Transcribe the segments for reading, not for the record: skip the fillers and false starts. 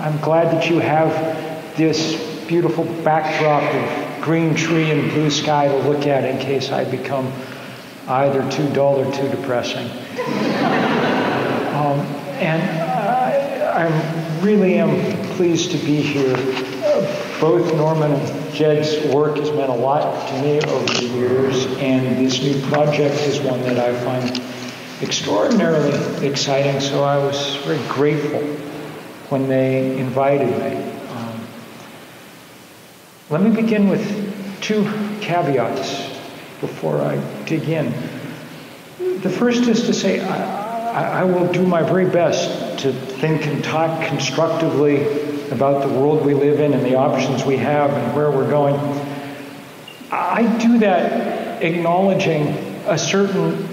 I'm glad that you have this beautiful backdrop of green tree and blue sky to look at in case I become either too dull or too depressing. I really am pleased to be here. Both Norman and Jed's work has meant a lot to me over the years, and this new project is one that I find extraordinarily exciting, so I was very grateful when they invited me. Let me begin with two caveats before I dig in. The first is to say I will do my very best to think and talk constructively about the world we live in and the options we have and where we're going. I do that acknowledging a certain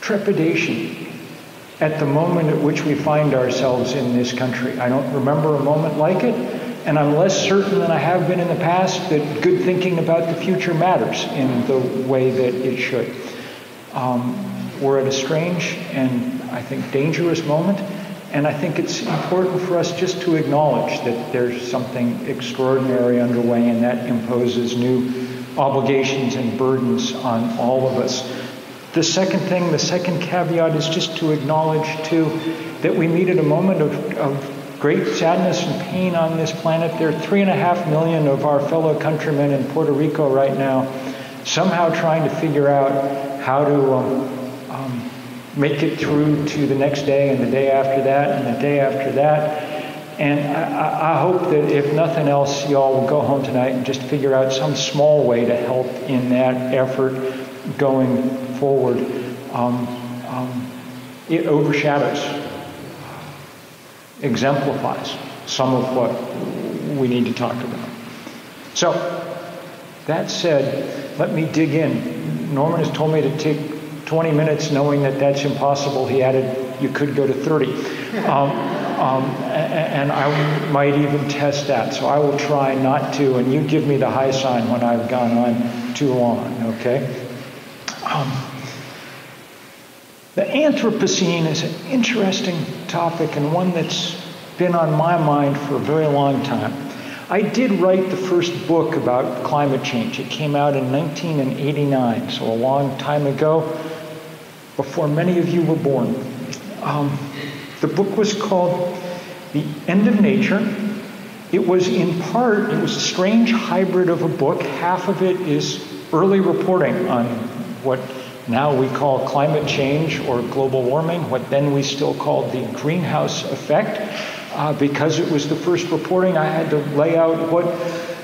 trepidation at the moment at which we find ourselves in this country. I don't remember a moment like it, and I'm less certain than I have been in the past that good thinking about the future matters in the way that it should. We're at a strange and I think dangerous moment, and I think it's important for us just to acknowledge that there's something extraordinary underway, and that imposes new obligations and burdens on all of us. The second thing, the second caveat, is just to acknowledge too that we meet at a moment of great sadness and pain on this planet. There are 3.5 million of our fellow countrymen in Puerto Rico right now somehow trying to figure out how to make it through to the next day and the day after that and the day after that. And I hope that if nothing else, y'all will go home tonight and just figure out some small way to help in that effort going forward. It overshadows, exemplifies some of what we need to talk about. So, that said, let me dig in. Norman has told me to take 20 minutes, knowing that that's impossible. He added, you could go to 30. And I might even test that, so I will try not to, and you give me the high sign when I've gone on too long, okay? The Anthropocene is an interesting topic and one that's been on my mind for a very long time. I did write the first book about climate change. It came out in 1989, so a long time ago, before many of you were born. The book was called The End of Nature. It was in part, it was a strange hybrid of a book. Half of it is early reporting on what now we call climate change or global warming, what then we still called the greenhouse effect. Because it was the first reporting, I had to lay out what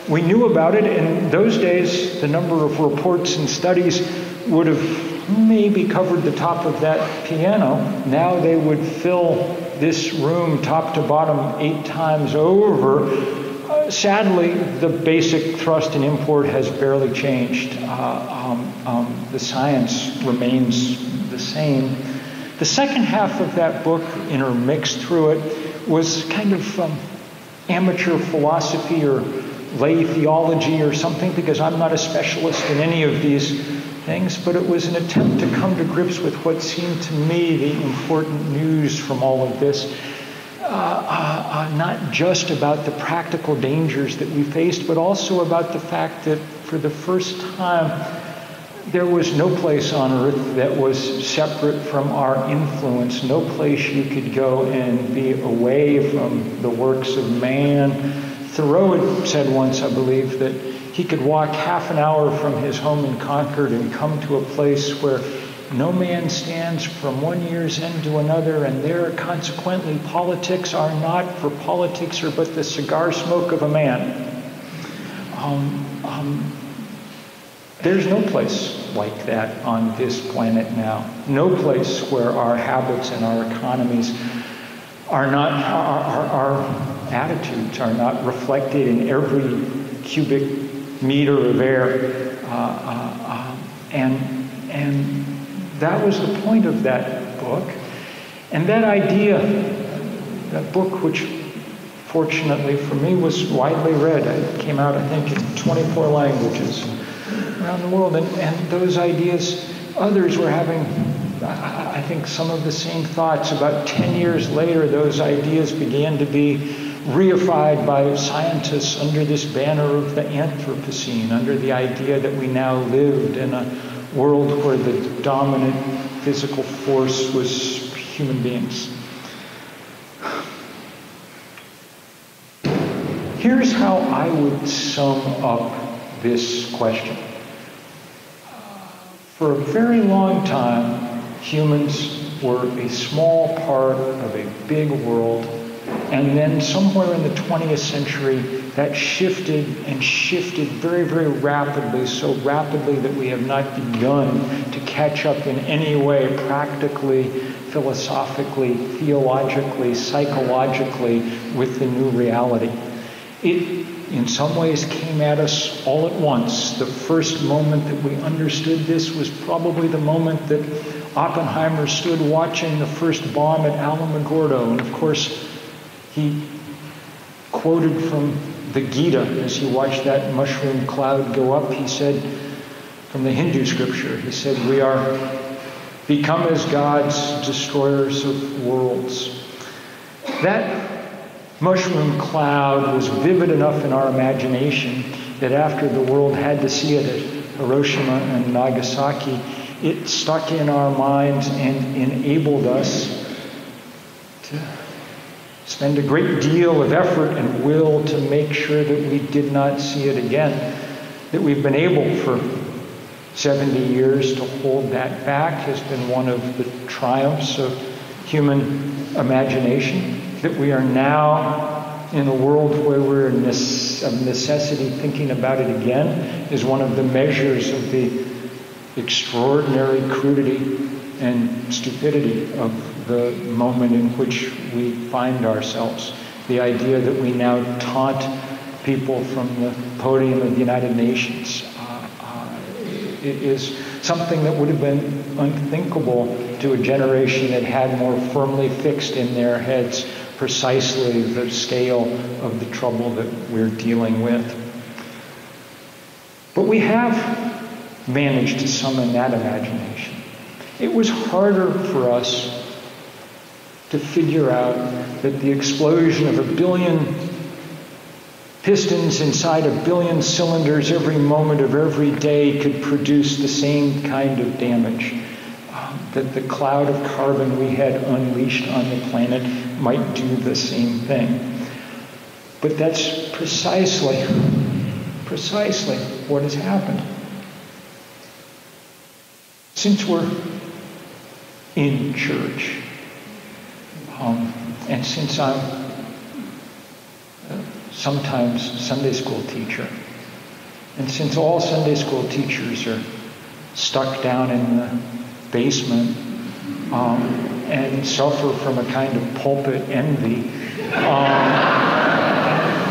we knew about it. In those days, the number of reports and studies would have maybe covered the top of that piano. Now they would fill this room top to bottom 8 times over. Sadly, the basic thrust and import has barely changed. The science remains the same. The second half of that book, intermixed through it, was kind of amateur philosophy or lay theology or something, because I'm not a specialist in any of these things, but it was an attempt to come to grips with what seemed to me the important news from all of this. Not just about the practical dangers that we faced, but also about the fact that for the first time, there was no place on earth that was separate from our influence, no place you could go and be away from the works of man. Thoreau had said once, I believe, that he could walk half an hour from his home in Concord and come to a place where no man stands from one year's end to another, and there, consequently, politics are not, for politics are but the cigar smoke of a man. There's no place like that on this planet now. No place where our habits and our economies are not, our attitudes are not reflected in every cubic meter of air. And that was the point of that book. And that idea, that book, which fortunately for me was widely read, it came out, I think, in 24 languages around the world, and those ideas, others were having I think some of the same thoughts. About 10 years later, those ideas began to be reified by scientists under this banner of the Anthropocene, under the idea that we now lived in a world where the dominant physical force was human beings. Here's how I would sum up this question. For a very long time, humans were a small part of a big world, and then somewhere in the 20th century, that shifted and shifted very, very rapidly, so rapidly that we have not begun to catch up in any way, practically, philosophically, theologically, psychologically, with the new reality. It, in some ways, came at us all at once. The first moment that we understood this was probably the moment that Oppenheimer stood watching the first bomb at Alamogordo. And of course, he quoted from the Gita as he watched that mushroom cloud go up. He said, from the Hindu scripture, he said, "We are become as gods, destroyers of worlds." That mushroom cloud was vivid enough in our imagination that after the world had to see it at Hiroshima and Nagasaki, it stuck in our minds and enabled us to spend a great deal of effort and will to make sure that we did not see it again. That we've been able for 70 years to hold that back has been one of the triumphs of human imagination. That we are now in a world where we're of necessity thinking about it again is one of the measures of the extraordinary crudity and stupidity of the moment in which we find ourselves. The idea that we now taunt people from the podium of the United Nations is something that would have been unthinkable to a generation that had more firmly fixed in their heads precisely the scale of the trouble that we're dealing with. But we have managed to summon that imagination. It was harder for us to figure out that the explosion of 1 billion pistons inside 1 billion cylinders every moment of every day could produce the same kind of damage. That the cloud of carbon we had unleashed on the planet might do the same thing. But that's precisely what has happened. Since we're in church, and since I'm sometimes Sunday school teacher, and since all Sunday school teachers are stuck down in the basement and suffer from a kind of pulpit envy,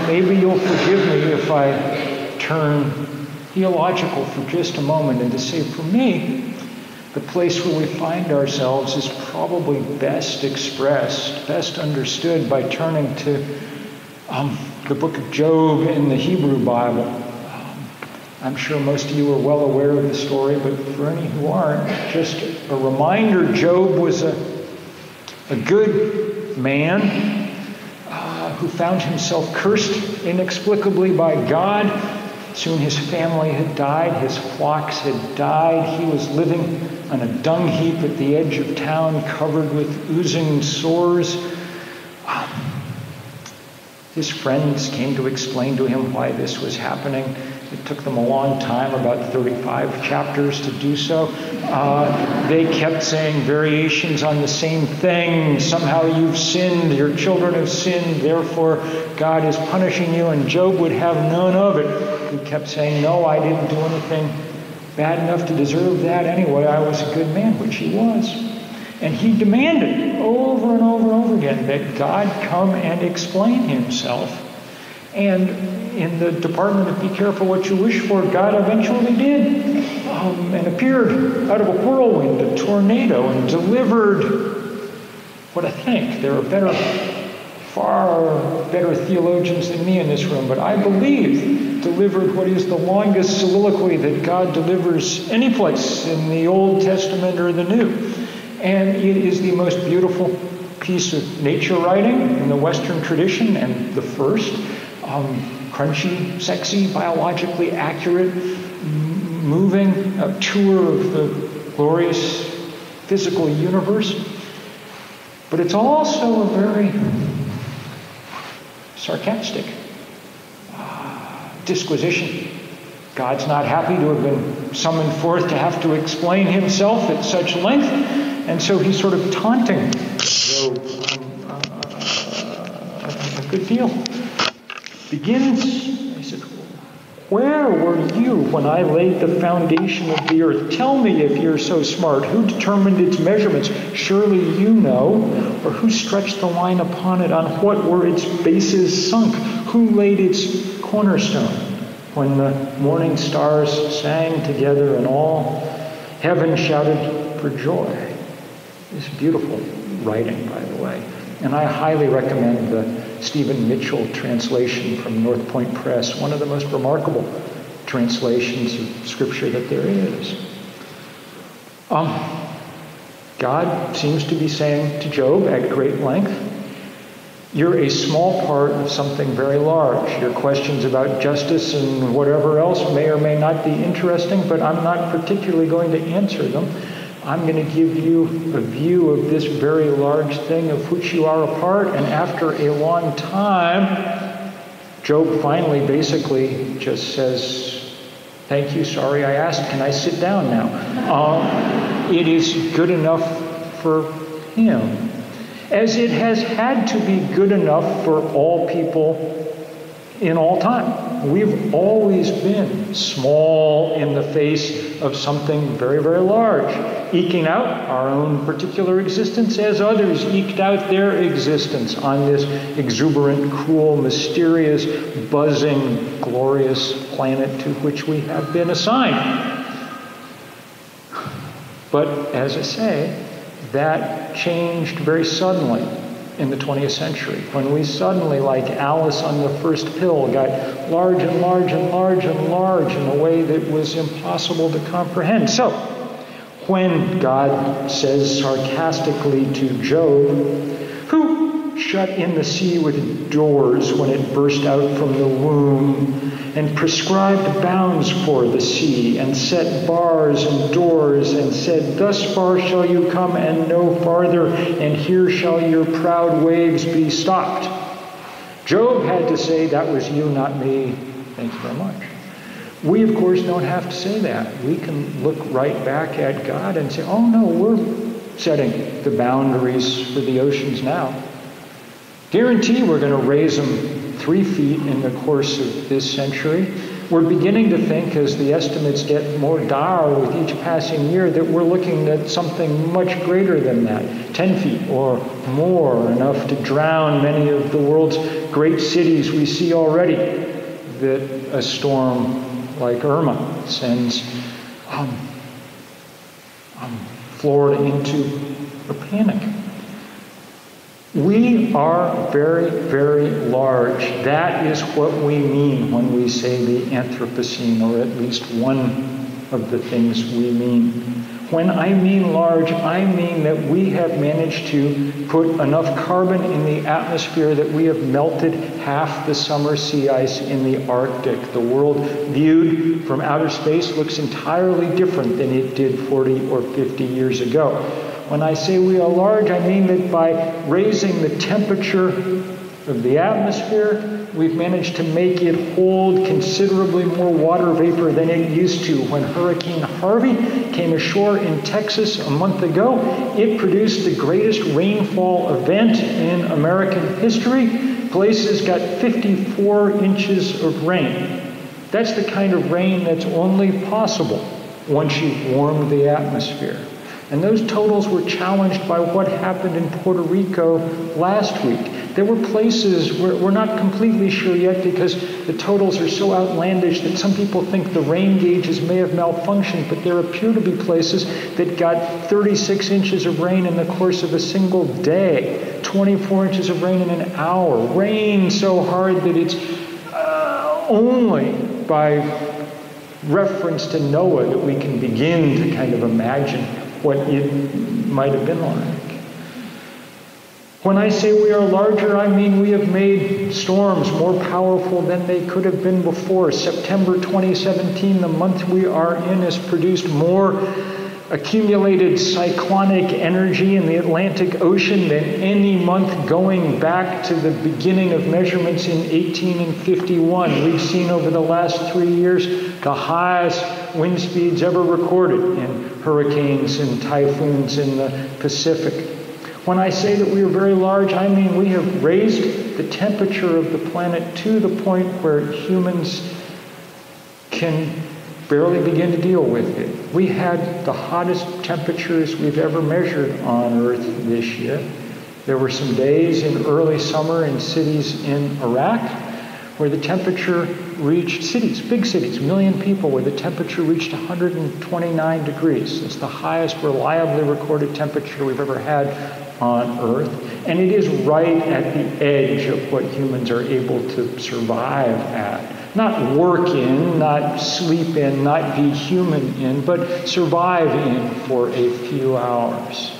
maybe you'll forgive me if I turn theological for just a moment and to say, for me, the place where we find ourselves is probably best expressed, best understood by turning to the book of Job in the Hebrew Bible. I'm sure most of you are well aware of the story, but for any who aren't, just a reminder, Job was a good man who found himself cursed inexplicably by God. Soon his family had died, his flocks had died. He was living on a dung heap at the edge of town, covered with oozing sores. His friends came to explain to him why this was happening. It took them a long time, about 35 chapters to do so. They kept saying variations on the same thing. Somehow you've sinned, your children have sinned, therefore God is punishing you, and Job would have none of it. He kept saying, no, I didn't do anything bad enough to deserve that anyway. I was a good man, which he was. And he demanded over and over and over again that God come and explain himself. And in the department of Be Careful What You Wish For, God eventually did, and appeared out of a whirlwind, a tornado, and delivered what I think. There are far better theologians than me in this room, but I believe delivered what is the longest soliloquy that God delivers any place in the Old Testament or the New. And it is the most beautiful piece of nature writing in the Western tradition, and the first crunchy, sexy, biologically accurate, moving tour of the glorious physical universe. But it's also a very sarcastic disquisition. God's not happy to have been summoned forth to have to explain himself at such length, and so he's sort of taunting Job a good deal. Begins, he said, "Where were you when I laid the foundation of the earth? Tell me if you're so smart. Who determined its measurements? Surely you know. Or who stretched the line upon it? On what were its bases sunk? Who laid its cornerstone? When the morning stars sang together and all heaven shouted for joy." It's beautiful writing, by the way. And I highly recommend the Stephen Mitchell translation from North Point Press, one of the most remarkable translations of Scripture that there is. God seems to be saying to Job at great length, you're a small part of something very large. Your questions about justice and whatever else may or may not be interesting, but I'm not particularly going to answer them. I'm going to give you a view of this very large thing of which you are a part. And after a long time, Job finally basically just says, "Thank you, sorry I asked, can I sit down now?" It is good enough for him, as it has had to be good enough for all people in all time. We've always been small in the face of something very, very large, eking out our own particular existence as others eked out their existence on this exuberant, cruel, mysterious, buzzing, glorious planet to which we have been assigned. But as I say, that changed very suddenly in the 20th century, when we suddenly, like Alice on the first pill, got large and large and large and large in a way that was impossible to comprehend. So, when God says sarcastically to Job, "Who shut in the sea with doors when it burst out from the womb, and prescribed bounds for the sea, and set bars and doors, and said, 'Thus far shall you come and no farther, and here shall your proud waves be stopped'?" Job had to say, "That was you, not me. Thank you very much." We, of course, don't have to say that. We can look right back at God and say, "Oh no, we're setting the boundaries for the oceans now. Guarantee we're going to raise them 3 feet in the course of this century." We're beginning to think, as the estimates get more dire with each passing year, that we're looking at something much greater than that, 10 feet or more, enough to drown many of the world's great cities. We see already that a storm like Irma sends Florida into a panic. We are very, very large. That is what we mean when we say the Anthropocene, or at least one of the things we mean. When I mean large, I mean that we have managed to put enough carbon in the atmosphere that we have melted half the summer sea ice in the Arctic. The world viewed from outer space looks entirely different than it did 40 or 50 years ago. When I say we are large, I mean that by raising the temperature of the atmosphere, we've managed to make it hold considerably more water vapor than it used to. When Hurricane Harvey came ashore in Texas a month ago, it produced the greatest rainfall event in American history. Places got 54 inches of rain. That's the kind of rain that's only possible once you've warmed the atmosphere. And those totals were challenged by what happened in Puerto Rico last week. There were places where we're not completely sure yet, because the totals are so outlandish that some people think the rain gauges may have malfunctioned, but there appear to be places that got 36 inches of rain in the course of a single day, 24 inches of rain in an hour. Rain so hard that it's only by reference to Noah that we can begin to kind of imagine what it might have been like. When I say we are larger, I mean we have made storms more powerful than they could have been before. September 2017, the month we are in, has produced more accumulated cyclonic energy in the Atlantic Ocean than any month going back to the beginning of measurements in 1851. We've seen over the last 3 years the highest wind speeds ever recorded in hurricanes and typhoons in the Pacific. When I say that we are very large, I mean we have raised the temperature of the planet to the point where humans can barely begin to deal with it. We had the hottest temperatures we've ever measured on Earth this year. There were some days in early summer in cities in Iraq where the temperature reached big cities, 1 million people, where the temperature reached 129 degrees. It's the highest reliably recorded temperature we've ever had on Earth. And it is right at the edge of what humans are able to survive at. Not work in, not sleep in, not be human in, but survive in for a few hours.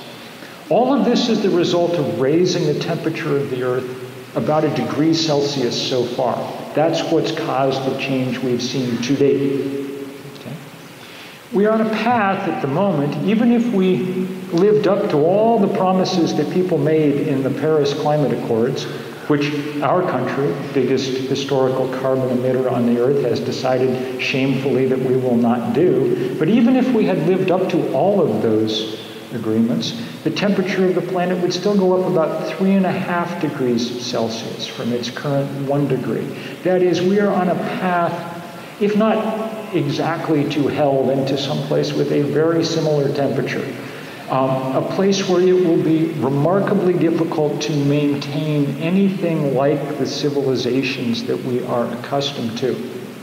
All of this is the result of raising the temperature of the Earth about 1 degree Celsius so far. That's what's caused the change we've seen to date. Okay? We are on a path at the moment, even if we lived up to all the promises that people made in the Paris Climate Accords, which our country, biggest historical carbon emitter on the Earth, has decided shamefully that we will not do. But even if we had lived up to all of those agreements, the temperature of the planet would still go up about 3.5 degrees Celsius from its current 1 degree. That is, we are on a path, if not exactly to hell, then to someplace with a very similar temperature. A place where it will be remarkably difficult to maintain anything like the civilizations that we are accustomed to.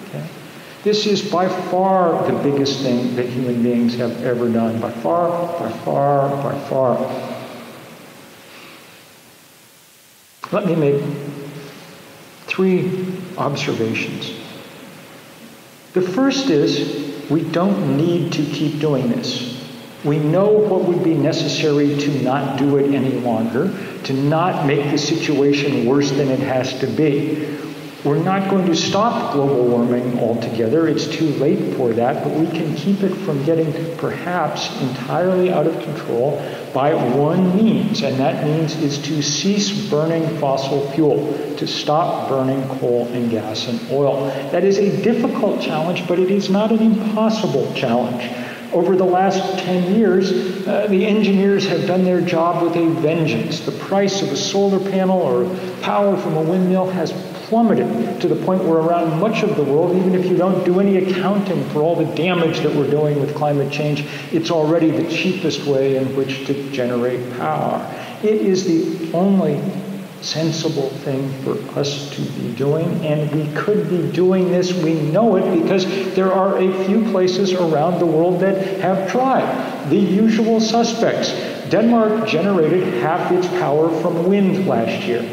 Okay? This is by far the biggest thing that human beings have ever done. By far, by far, by far. Let me make 3 observations. The first is, we don't need to keep doing this. We know what would be necessary to not do it any longer, to not make the situation worse than it has to be. We're not going to stop global warming altogether. It's too late for that, but we can keep it from getting perhaps entirely out of control by one means, and that means is to cease burning fossil fuel, to stop burning coal and gas and oil. That is a difficult challenge, but it is not an impossible challenge. Over the last 10 years, the engineers have done their job with a vengeance. The price of a solar panel or power from a windmill has plummeted to the point where around much of the world, even if you don't do any accounting for all the damage that we're doing with climate change, it's already the cheapest way in which to generate power. It is the only sensible thing for us to be doing, and we could be doing this. We know it because there are a few places around the world that have tried. The usual suspects. Denmark generated half its power from wind last year.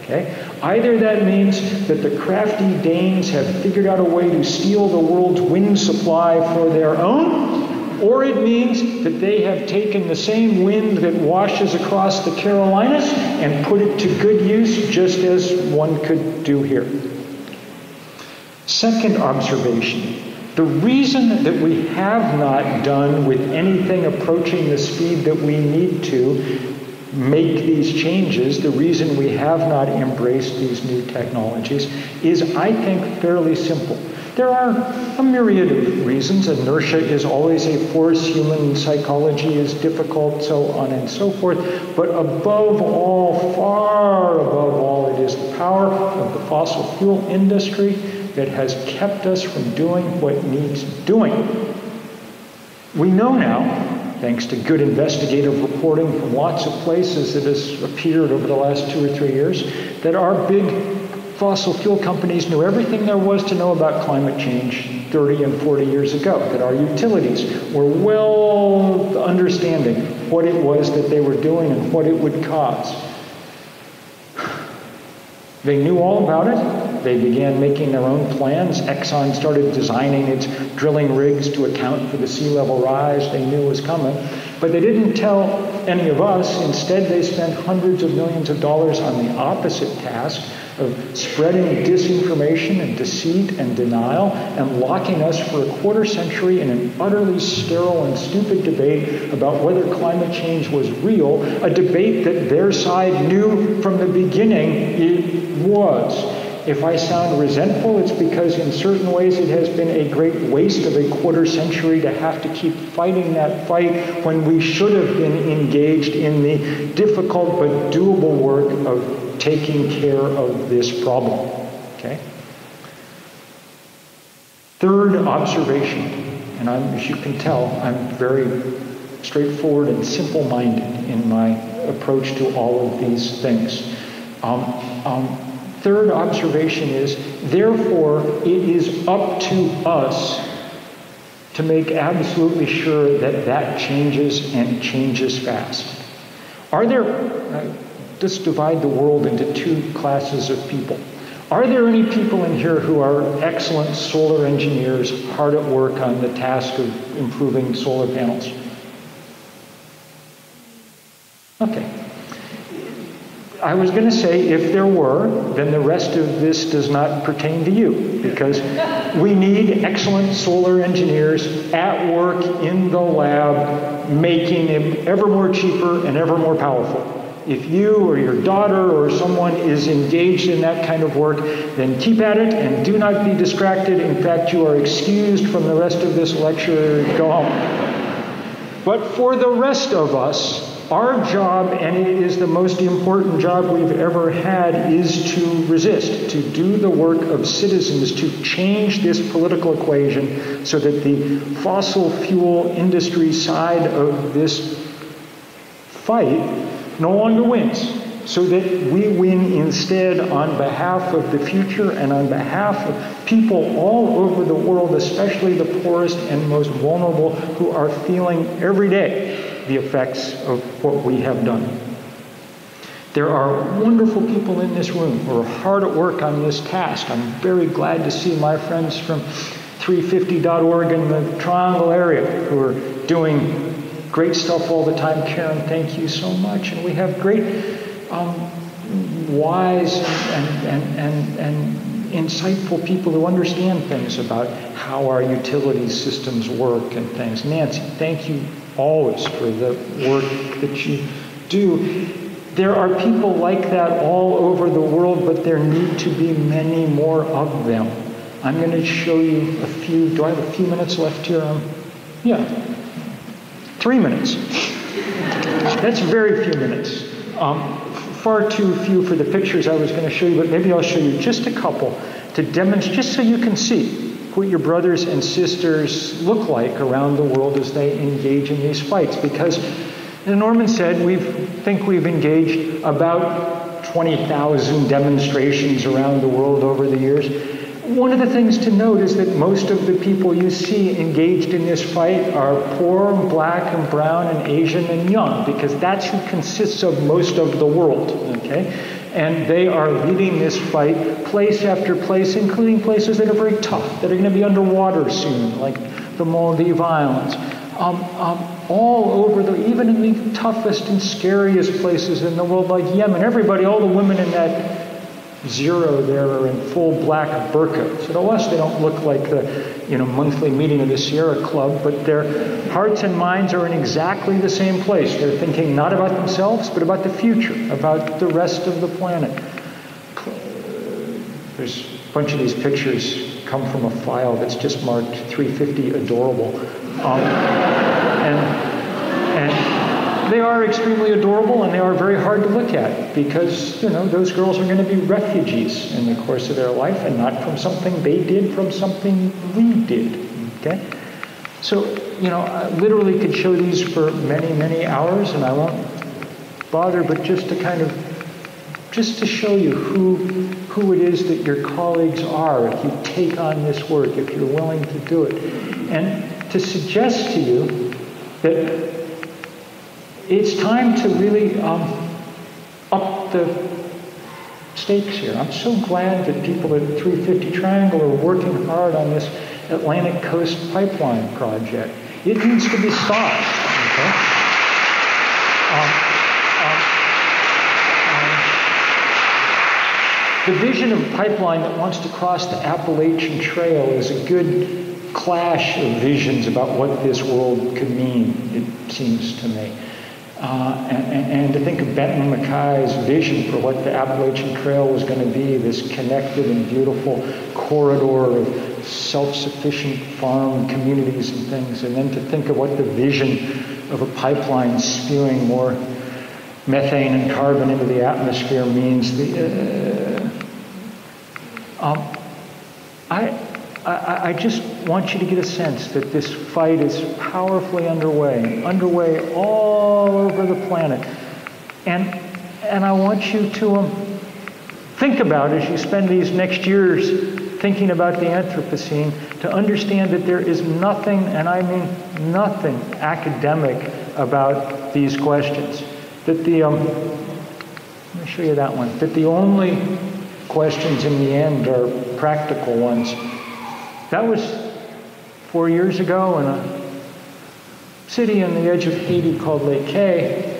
Okay? Either that means that the crafty Danes have figured out a way to steal the world's wind supply for their own, or it means that they have taken the same wind that washes across the Carolinas and put it to good use, just as one could do here. Second observation. The reason that we have not done with anything approaching the speed that we need to make these changes, the reason we have not embraced these new technologies is, I think, fairly simple. There are a myriad of reasons. Inertia is always a force. Human psychology is difficult, so on and so forth. But above all, far above all, it is the power of the fossil fuel industry that has kept us from doing what needs doing. We know now, thanks to good investigative reporting from lots of places that has appeared over the last 2 or 3 years, that our big fossil fuel companies knew everything there was to know about climate change 30 and 40 years ago, that our utilities were well understanding what it was that they were doing and what it would cause. They knew all about it. They began making their own plans. Exxon started designing its drilling rigs to account for the sea level rise they knew was coming. But they didn't tell any of us. Instead, they spent hundreds of millions of dollars on the opposite task of spreading disinformation and deceit and denial and locking us for a quarter century in an utterly sterile and stupid debate about whether climate change was real, a debate that their side knew from the beginning it was. If I sound resentful, it's because in certain ways it has been a great waste of a quarter century to have to keep fighting that fight when we should have been engaged in the difficult but doable work of taking care of this problem. Okay? Third observation, and as you can tell, I'm very straightforward and simple-minded in my approach to all of these things. Third observation is, therefore, it is up to us to make absolutely sure that that changes and changes fast. Are there, let's divide the world into two classes of people. Are there any people in here who are excellent solar engineers, hard at work on the task of improving solar panels? Okay. I was going to say, if there were, then the rest of this does not pertain to you, because we need excellent solar engineers at work in the lab, making it ever more cheaper and ever more powerful. If you or your daughter or someone is engaged in that kind of work, then keep at it and do not be distracted. In fact, you are excused from the rest of this lecture. Go home. But for the rest of us, our job, and it is the most important job we've ever had, is to resist, to do the work of citizens, to change this political equation so that the fossil fuel industry side of this fight no longer wins, so that we win instead on behalf of the future and on behalf of people all over the world, especially the poorest and most vulnerable, who are feeling every day the effects of what we have done. There are wonderful people in this room who are hard at work on this task. I'm very glad to see my friends from 350.org in the Triangle area who are doing great stuff all the time. Karen, thank you so much. And we have great wise and insightful people who understand things about how our utility systems work and things. Nancy, thank you always for the work that you do. There are people like that all over the world, but there need to be many more of them. I'm going to show you a few. Do I have a few minutes left here? Yeah. 3 minutes. That's very few minutes. Far too few for the pictures I was going to show you, but maybe I'll show you just a couple to demonstrate, just so you can see what your brothers and sisters look like around the world as they engage in these fights. Because, as Norman said, we think we've engaged about 20,000 demonstrations around the world over the years. One of the things to note is that most of the people you see engaged in this fight are poor, black and brown and Asian and young, because that's who consists of most of the world, okay? And they are leading this fight place after place, including places that are very tough, that are going to be underwater soon, like the Maldive Islands. All over, even in the toughest and scariest places in the world, like Yemen. Everybody, all the women in that zero there are in full black burqa. So to us, they don't look like the monthly meeting of the Sierra Club, but their hearts and minds are in exactly the same place. They're thinking not about themselves, but about the future, about the rest of the planet. There's a bunch of these pictures come from a file that's just marked 350 adorable. And they are extremely adorable, and they are very hard to look at, because those girls are going to be refugees in the course of their life, and not from something they did, from something we did. Okay, so I literally could show these for many, many hours, and I won't bother, but just to show you who it is that your colleagues are if you take on this work, if you're willing to do it, and to suggest to you that it's time to really up the stakes here. I'm so glad that people at 350 Triangle are working hard on this Atlantic Coast Pipeline project. It needs to be stopped. Okay? The vision of a pipeline that wants to cross the Appalachian Trail is a good clash of visions about what this world could mean, it seems to me. And to think of Benton Mackay's vision for what the Appalachian Trail was going to be, this connected and beautiful corridor of self-sufficient farm communities and things, and then to think of what the vision of a pipeline spewing more methane and carbon into the atmosphere means. I just want you to get a sense that this fight is powerfully underway all over the planet. And I want you to think about, as you spend these next years thinking about the Anthropocene, to understand that there is nothing, and I mean nothing, academic about these questions. That let me show you that one, that the only questions in the end are practical ones. That was 4 years ago in a city on the edge of Haiti called Lake K.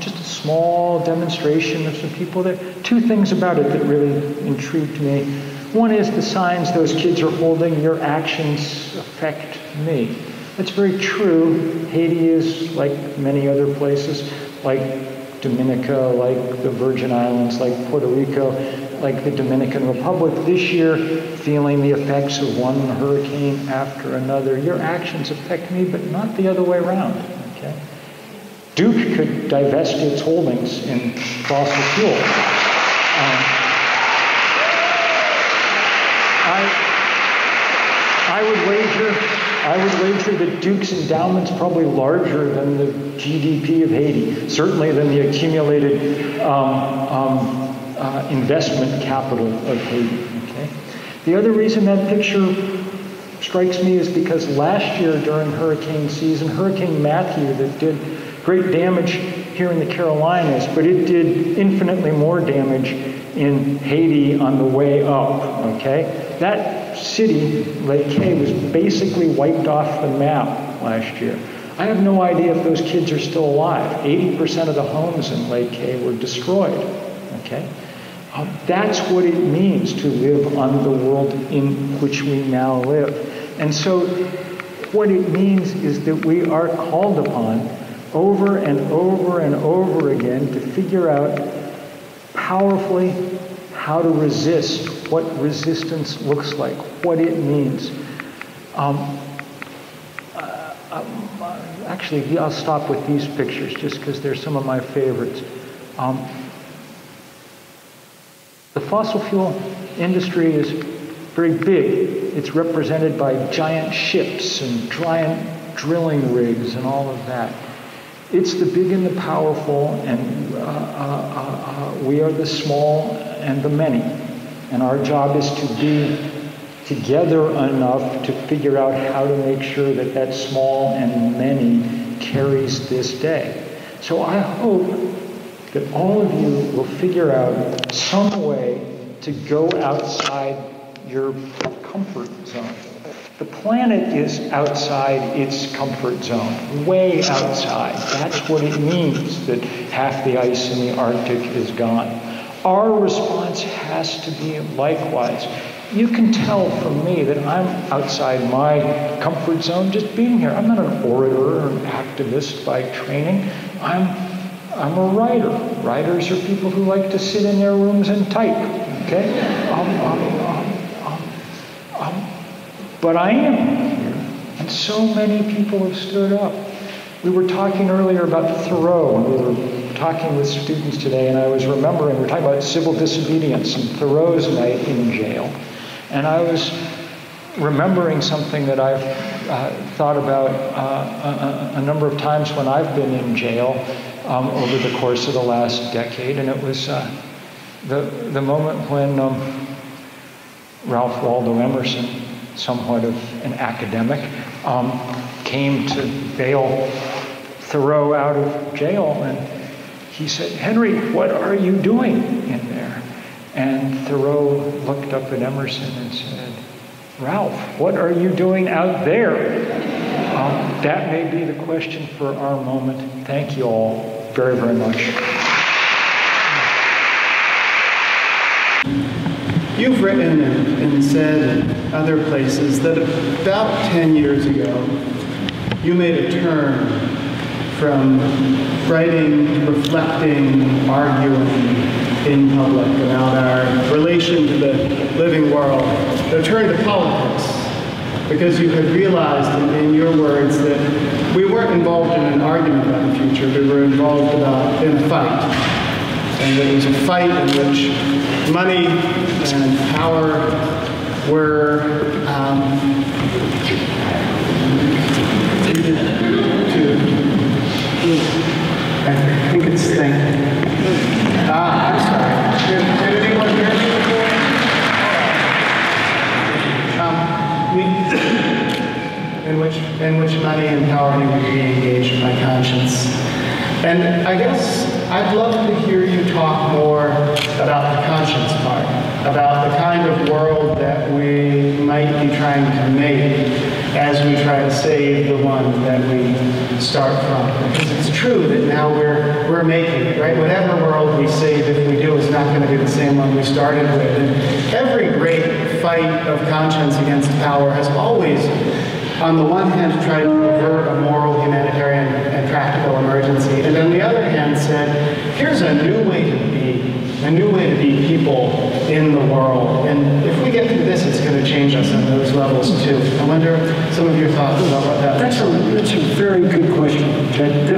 Just a small demonstration of some people there. Two things about it that really intrigued me. One is the signs those kids are holding, your actions affect me. That's very true. Haiti is, like many other places, like Dominica, like the Virgin Islands, like Puerto Rico, like the Dominican Republic, this year feeling the effects of one hurricane after another. Your actions affect me, but not the other way around. Okay? Duke could divest its holdings in fossil fuel. I would wager that Duke's endowment's probably larger than the GDP of Haiti, certainly than the accumulated investment capital of Haiti. Okay? The other reason that picture strikes me is because last year during hurricane season, Hurricane Matthew that did great damage here in the Carolinas, but it did infinitely more damage in Haiti on the way up. Okay? That city, Lake K, was basically wiped off the map last year. I have no idea if those kids are still alive. 80% of the homes in Lake K were destroyed. Okay? That's what it means to live on the world in which we now live. And so what it means is that we are called upon over and over and over again to figure out powerfully how to resist, what resistance looks like, what it means. Actually, I'll stop with these pictures just because they're some of my favorites. The fossil fuel industry is very big. It's represented by giant ships and giant drilling rigs and all of that. It's the big and the powerful, and we are the small and the many. And our job is to be together enough to figure out how to make sure that that small and many carries this day. So I hope that all of you will figure out some way to go outside your comfort zone. The planet is outside its comfort zone, way outside. That's what it means that half the ice in the Arctic is gone. Our response has to be likewise. You can tell from me that I'm outside my comfort zone just being here. I'm not an orator or an activist by training. I'm a writer. Writers are people who like to sit in their rooms and type. Okay? But I am here, and so many people have stood up. We were talking earlier about Thoreau, and we were talking with students today, and I was remembering, we were talking about civil disobedience and Thoreau's night in jail. And I was remembering something that I've thought about a number of times when I've been in jail over the course of the last decade, and it was the moment when Ralph Waldo Emerson, somewhat of an academic, came to bail Thoreau out of jail, and he said, "Henry, what are you doing in there?" And Thoreau looked up at Emerson and said, "Ralph, what are you doing out there?" That may be the question for our moment. Thank you all very, very much. You've written and said in other places that about 10 years ago, you made a turn from writing, reflecting, arguing in public about our relation to the living world, a turn to politics, because you had realized, in your words, that we weren't involved in an argument about the future, we were involved in a fight. And that it was a fight in which money and power were I think it's thing. I'm sorry. Did anyone hear me before? In which money and power would be engaged by conscience. And I guess I'd love to hear you talk more about the conscience part, about the kind of world that we might be trying to make as we try to save the one that we start from. Because it's true that now we're making it, right? Whatever world we save, if we do, is not going to be the same one we started with. And every great fight of conscience against power has always, on the one hand, tried to avert a moral, humanitarian, and practical emergency, and on the other hand said, here's a new way to be people in the world. And if we get through this, it's going to change us on those levels too. I wonder some of your thoughts about what that That's a very good question, Jed.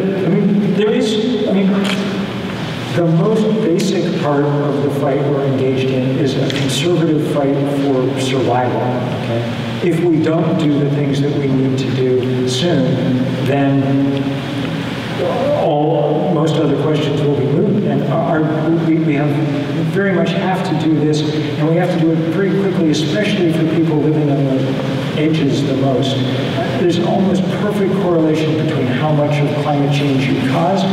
The most basic part of the fight we're engaged in is a conservative fight for survival. Okay? If we don't do the things that we need to do soon, then most other questions will be moot. And we very much have to do this, and we have to do it very quickly, especially for people living on the edges the most. There's an almost perfect correlation between how much of climate change you cause,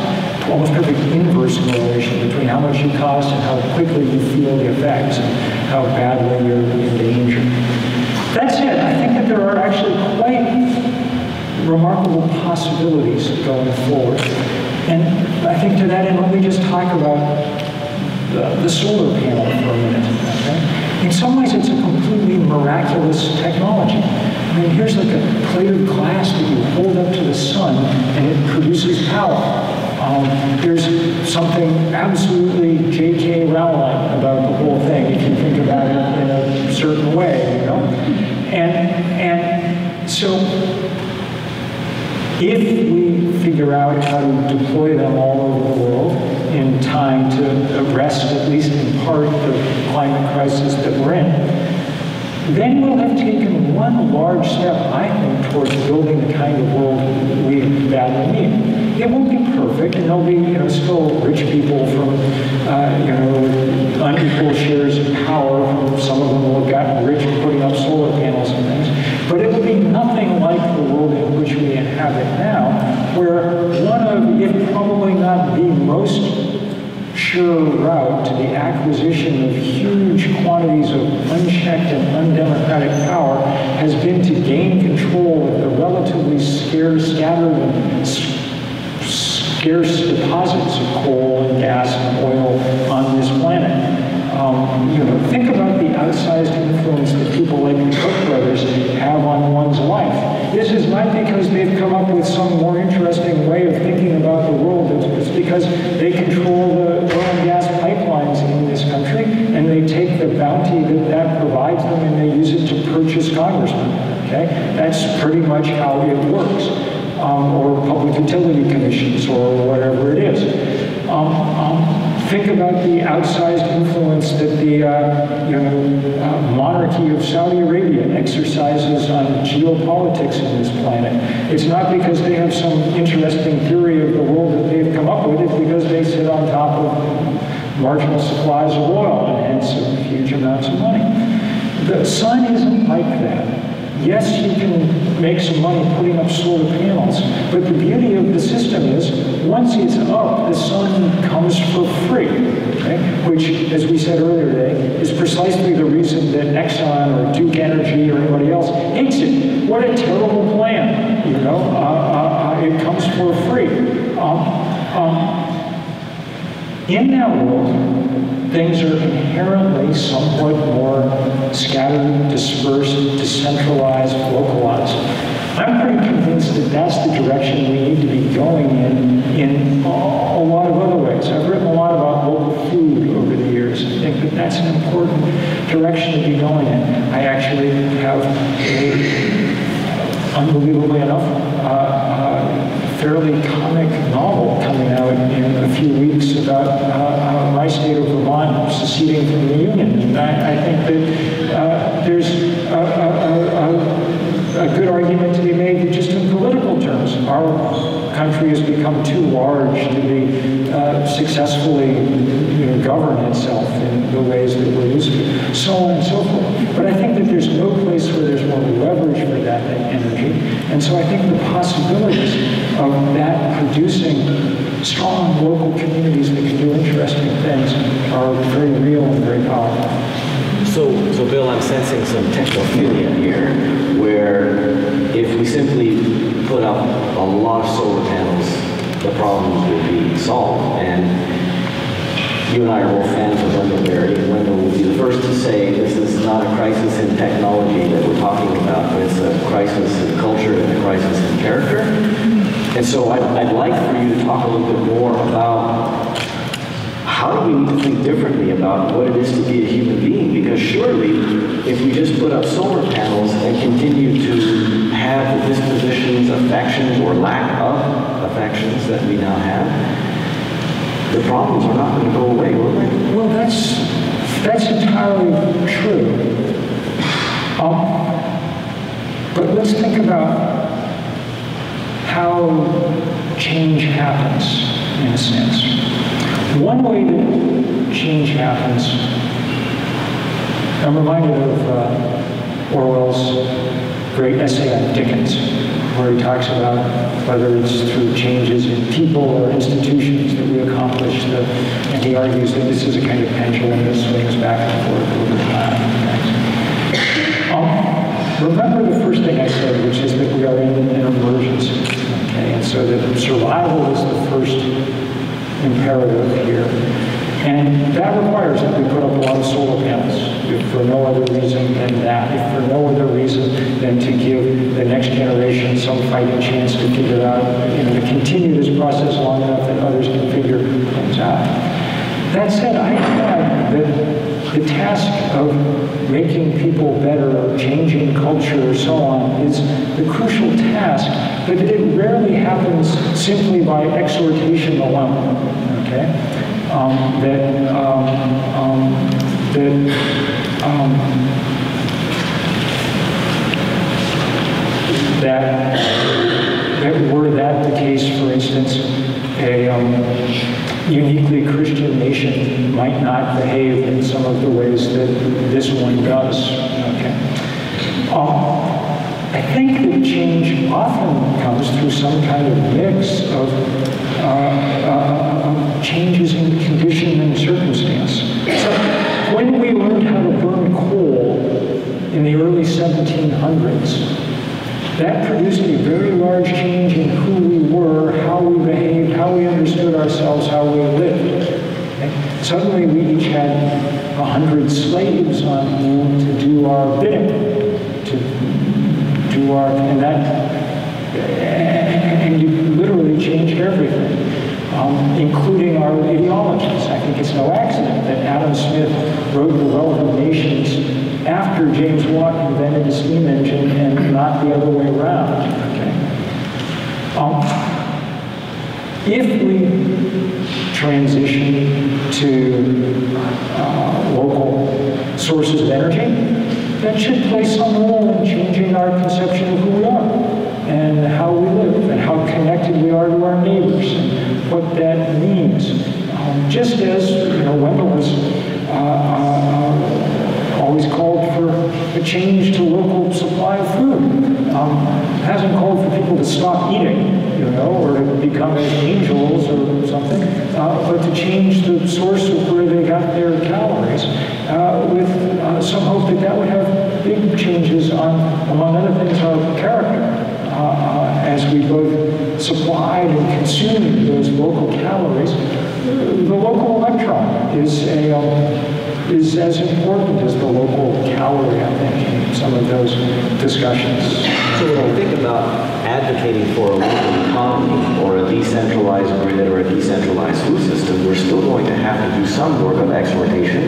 almost perfect inverse correlation between how much you cost and how quickly you feel the effects and how badly you're in danger. That said, I think that there are actually quite remarkable possibilities going forward. And I think to that end, let me just talk about the solar panel for a minute. Okay? In some ways, it's a completely miraculous technology. I mean, here's like a plate of glass that you hold up to the sun, and it produces power. There's something absolutely J.K. Rowling about the whole thing, if you think about it in a certain way, you know? And so, if we figure out how to deploy them all over the world in time to arrest, at least in part, the climate crisis that we're in, then we'll have taken one large step, I think, towards building the kind of world we badly need. It won't be perfect, and there'll be, still rich people from, unequal shares of power. Some of them will have gotten rich putting up solar panels and things. But it will be nothing like the world in which we inhabit now, where one of, if probably not the most sure route to the acquisition of huge quantities of unchecked and undemocratic power has been to gain control of the relatively scarce, scattered and scarce deposits of coal and gas and oil on this planet. Think about the outsized influence that people like the Koch brothers have on one's life. This is not because they've come up with some more interesting way of thinking about the world. It's because they control the oil and gas pipelines in this country, and they take the bounty that provides them, and they use it to purchase congressmen. Okay? That's pretty much how it works. Or public utility commissions, or whatever it is. Think about the outsized influence that the monarchy of Saudi Arabia exercises on geopolitics in this planet. It's not because they have some interesting theory of the world that they've come up with, it's because they sit on top of marginal supplies of oil and hence huge amounts of money. The sun isn't like that. Yes, you can make some money putting up solar panels, but the beauty of the system is, once it's up, the sun comes for free, okay? Which, as we said earlier today, is precisely the reason that Exxon or Duke Energy or anybody else hates it. What a terrible plan, it comes for free. In that world, things are inherently somewhat more scattered, dispersed, decentralized, localized. I'm pretty convinced that that's the direction we need to be going in a lot of other ways. I've written a lot about local food over the years. I think that that's an important direction to be going in. I actually have unbelievably enough, fairly comic novel coming out in a few weeks about my state of Vermont seceding from the Union. And I think that there's a good argument to be made that just in political terms, our country has become too large to be successfully govern itself in the ways that we're used to, so on and so forth. But I think that there's no place where there's more leverage for that energy. And so I think the possibilities of that producing strong local communities that can do interesting things are very real and very powerful. So Bill, I'm sensing some technophilia here, where if we simply put up a lot of solar panels, the problems will be solved. And you and I are both fans of Wendell Berry, and Wendell will be the first to say this is not a crisis in technology that we're talking about, but it's a crisis in culture and a crisis in character. And so I'd like for you to talk a little bit more about how do we need to think differently about what it is to be a human being? Because surely, if we just put up solar panels and continue to have the dispositions, affections, or lack of affections that we now have, the problems are not going to go away, will they? Well, that's entirely true. But let's think about how change happens, in a sense. One way that change happens, I'm reminded of Orwell's great essay on Dickens, where he talks about whether it's through changes in people or institutions that we accomplish and he argues that this is a kind of pendulum that swings back and forth over time. Remember the first thing I said, which is that we are in an emergency, okay? And so that survival is the first imperative here. And that requires that we put up a lot of solar panels, if for no other reason than that, if for no other reason than to give the next generation some fighting chance to figure out, to continue this process long enough that others can figure things out. That said, I find that the task of making people better, changing culture, or so on, is the crucial task, but it rarely happens simply by exhortation alone, okay? That were that the case, for instance, a uniquely Christian nation might not behave in some of the ways that this one does. Okay. I think that change often comes through some kind of mix of changes in condition and circumstance. So when we learned how to burn coal in the early 1700s, that produced a very large change in who we were, how we behaved, how we understood ourselves, how we lived. Okay? Suddenly we each had 100 slaves on whom to do our bidding, and you literally changed everything, including our ideologies. I think it's no accident that Adam Smith wrote The Wealth of Nations after James Watt invented the steam engine and not the other way around. Okay. If we transition to local sources of energy, that should play some role in changing our conception of who we are and how we live and how connected we are to our neighbors and what that means. Just as Wendell was always called for a change to local supply of food. Hasn't called for people to stop eating, or to become as angels or something, but to change the source of where they got their calories, with some hope that would have big changes on, among other things, our character, as we both supplied and consumed those local calories the local electron is as important as the local calorie, I think, in some of those discussions. So when we think about advocating for a local economy or a decentralized grid or a decentralized food system, we're still going to have to do some work of exportation.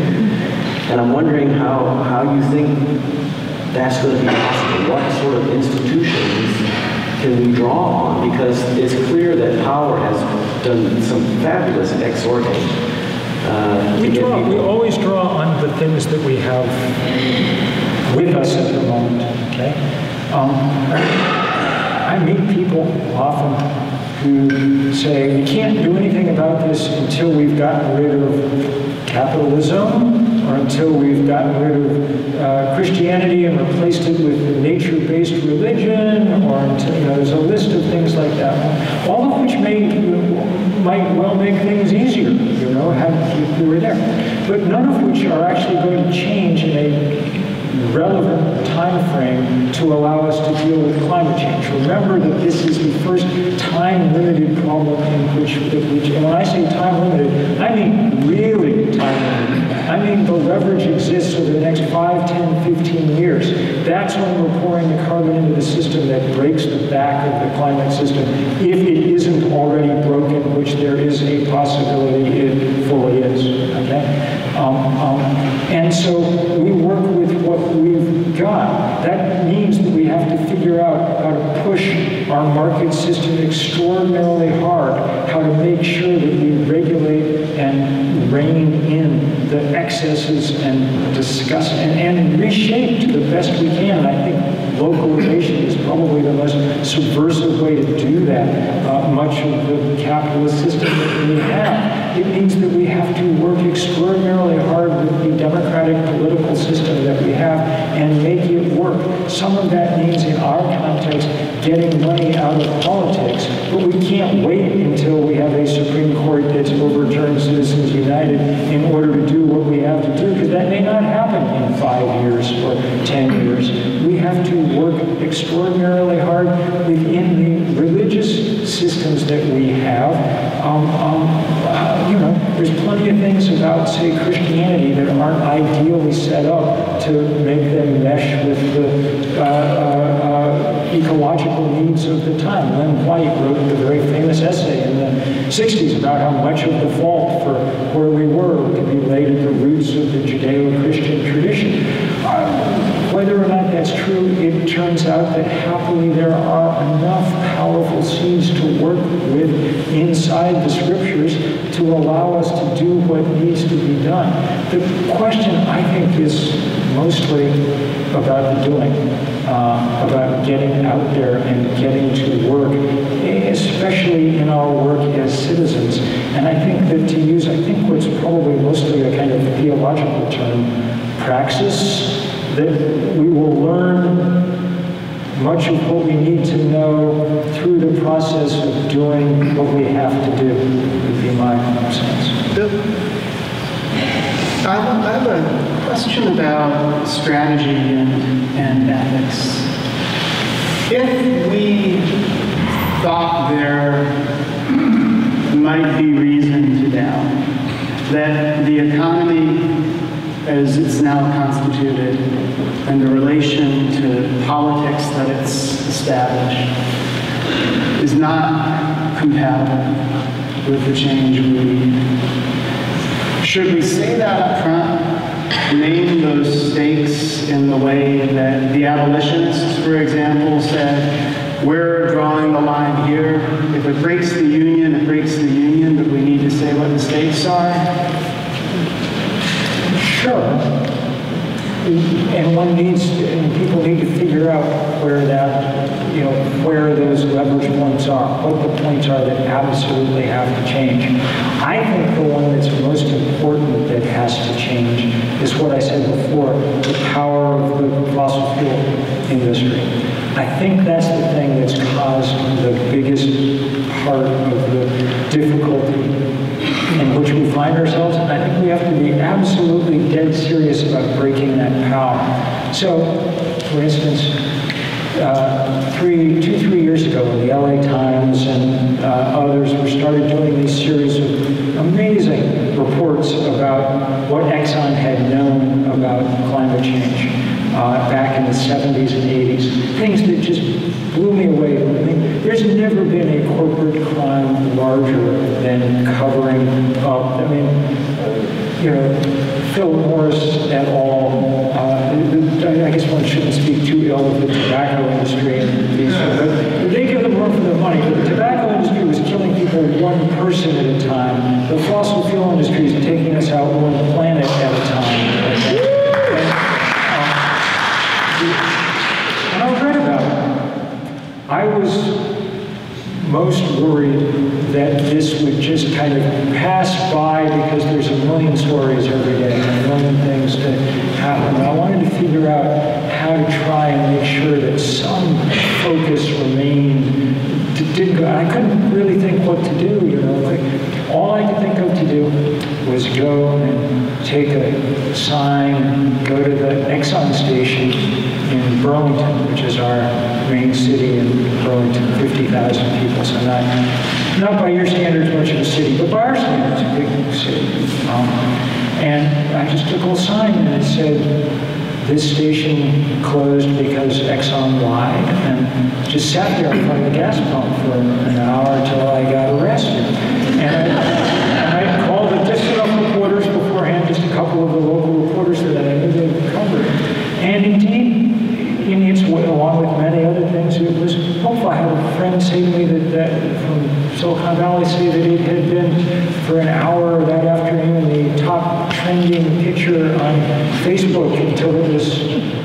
And I'm wondering how you think that's going to be possible. What sort of institutions can we draw on? Because it's clear that power has done some fabulous exhorting. We always draw on the things that we have with us at the moment, okay? I meet people often who say, we can't do anything about this until we've gotten rid of capitalism, or until we've gotten rid of Christianity and replaced it with nature-based religion, or until, there's a list of things like that, all of which might well make things easier, if we were there. But none of which are actually going to change in a relevant time frame to allow us to deal with climate change. Remember that this is the first time-limited problem in which, and when I say time-limited, I mean really time-limited. I mean the leverage exists over the next 5, 10, 15 years. That's when we're pouring the carbon into the system that breaks the back of the climate system, if it isn't already broken, which there is a possibility it fully is, okay? And so we work with what we've got. That means that we have to figure out how to push our market system extraordinarily hard, how to make sure that we regulate and rein in the excesses and discuss and reshape to the best we can. And I think localization is probably the most subversive way to do that. Much of the capitalist system that we have. It means that we have to work extraordinarily hard with the democratic political system that we have and make it work. Some of that means, in our context, getting money out of politics, but we can't wait until we have a Supreme Court that's overturned Citizens United in order to do what we have to do, because that may not happen in 5 years or 10 years. We have to work extraordinarily hard within the religious systems that we have. There's plenty of things about, say, Christianity that aren't ideally set up to make them mesh with the ecological needs of the time. Len White wrote the very famous essay in the 60s about how much of the fault for where we were could be laid at the roots of the Judeo-Christian tradition. Whether or not that's true, it turns out that happily there are enough powerful seeds to work with inside the scriptures to allow us to do what needs to be done. The question, I think, is mostly about the doing, about getting out there and getting to work, especially in our work as citizens. And I think that to use, what's probably mostly a kind of theological term, praxis, that we will learn much of what we need to know through the process of doing what we have to do, would be my sense. Bill, I have a question about strategy and ethics. If we thought there might be reason to doubt that the economy as it's now constituted and the relation to politics that it's established is not compatible with the change we need. Should we say that up front, name those stakes in the way that the abolitionists, for example, said, we're drawing the line here. If it breaks the union, it breaks the union, but we need to say what the stakes are? Sure. And people need to figure out where where those leverage points are, what the points are that absolutely have to change. I think the one that's most important that has to change is what I said before, the power of the fossil fuel industry. I think that's the thing that's caused the biggest part of the difficulty in which we find ourselves, and I think we have to be absolutely dead serious about breaking that power. So, for instance, 3 years ago, when the LA Times and others started doing these series of amazing reports about what Exxon had known about climate change back in the 70s and 80s. Things that just blew me away. I mean, there's never been a corporate crime larger than covering up. I mean, you know, Phil Morris et al. I guess one shouldn't speak too ill of the tobacco industry and these, but they give them run for their money. But the tobacco industry was killing people one person at a time. The fossil fuel industry is taking us out one planet at a time. And I was right about it. I was most worried that this would just kind of pass by because there's a million stories every day, a million things that happen. I wanted to figure out how to try and make sure that some focus remained. I couldn't really think what to do, you know. Like, all I could think of to do was go and take a sign, go to the Exxon station in Burlington, which is our main city in Burlington, 50,000 people, so not by your standards much of a city, but by our standards, a big city. And I just took a little sign and it said, this station closed because Exxon lied, and just sat there in front of the gas pump for an hour until I got arrested. And I called the just enough reporters beforehand, just a couple of the local reporters that I knew they covered. And indeed, in its way, along with many other things, it was hopeful. I had a friend say to me that from Silicon Valley say that it had been for an hour that afternoon the top trending picture on Facebook until it was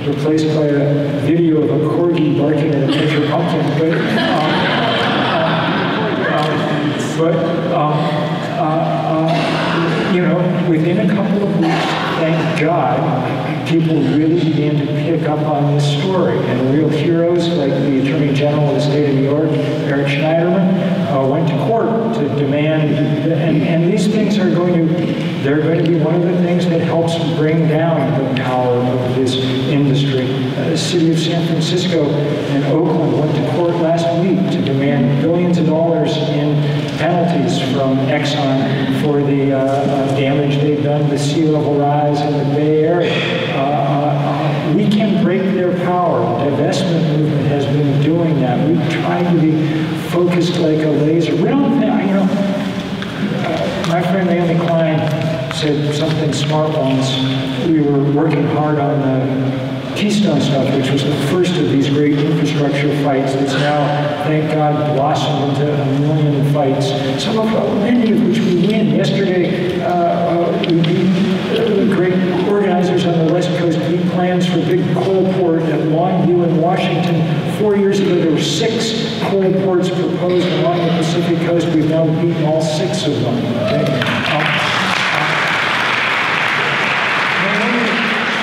replaced by a video of a corgi barking at a picture pumpkin. You know, within a couple of weeks, thank God, people really began to pick up on this story. And real heroes like the Attorney General of the state of New York, Eric Schneiderman, went to court to demand, and these things are they're going to be one of the things that helps bring down the power of this industry. The city of San Francisco and Oakland went to court last week to demand billions of dollars in penalties from Exxon for the damage they've done to sea level rise in the Bay Area. We can break their power. The divestment movement has been doing that. We've tried to be focused like a laser. We don't, you know, my friend Naomi Klein said something smart once. We were working hard on the Keystone stuff, which was the first of these great infrastructure fights that's now, thank God, blossomed into a million fights. Some of many of which we win. Yesterday, we beat great organizers on the West Coast beat plans for big coal port at Longview in Washington. 4 years ago, there were 6 coal ports proposed along the Pacific Coast. We've now beaten all 6 of them. Okay?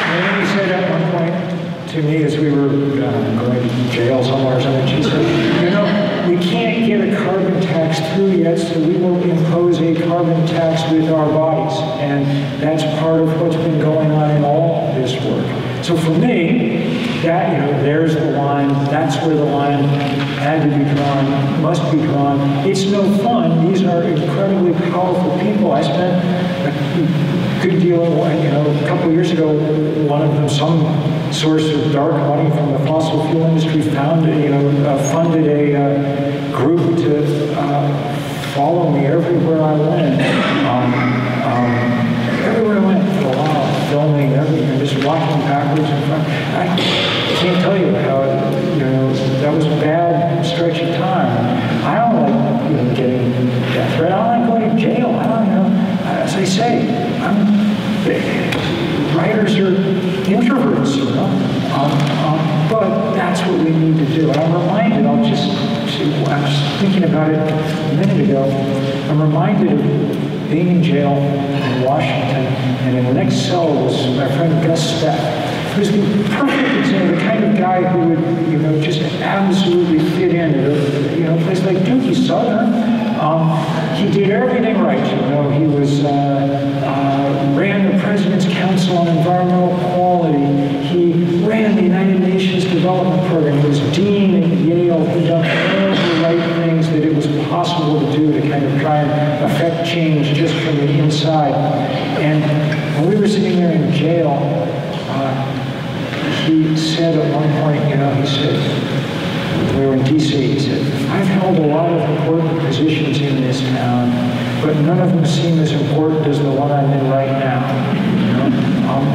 Naomi said at one point to me as we were going to jail somewhere or something, she said, you know, we can't get a carbon tax through yet, so we will impose a carbon tax with our bodies. And that's part of what's been going on in all this work. So for me, that, you know, there's the line, that's where the line had to be drawn, must be drawn. It's no fun. These are incredibly powerful people. I spent a good deal, you know, a couple of years ago, one of them, some source of dark money from the fossil fuel industry funded a group to follow me everywhere I went. Everywhere I went for a while, filming everything, just walking backwards in front. I can't tell you how, you know, that was a bad stretch of time. I don't like, you know, getting death threat. I don't like going to jail. I don't, you know, as I say, writers are introverts, you know. But that's what we need to do. And I'm reminded, I was thinking about it a minute ago, I'm reminded of being in jail in Washington, and in the next cell was my friend Gus Speck, who's the perfect example, the kind of guy who would, you know, just absolutely fit in at a, you know, place like Dookie Southern. He did everything right, you know. He was ran the President's Council on Environmental Quality. He ran the United Nations Development Program. He was dean at Yale. He done all the right things that it was possible to do to kind of try and affect change just from said at one point, you know, he said, we were in D.C., he said, I've held a lot of important positions in this town, but none of them seem as important as the one I'm in right now, you know,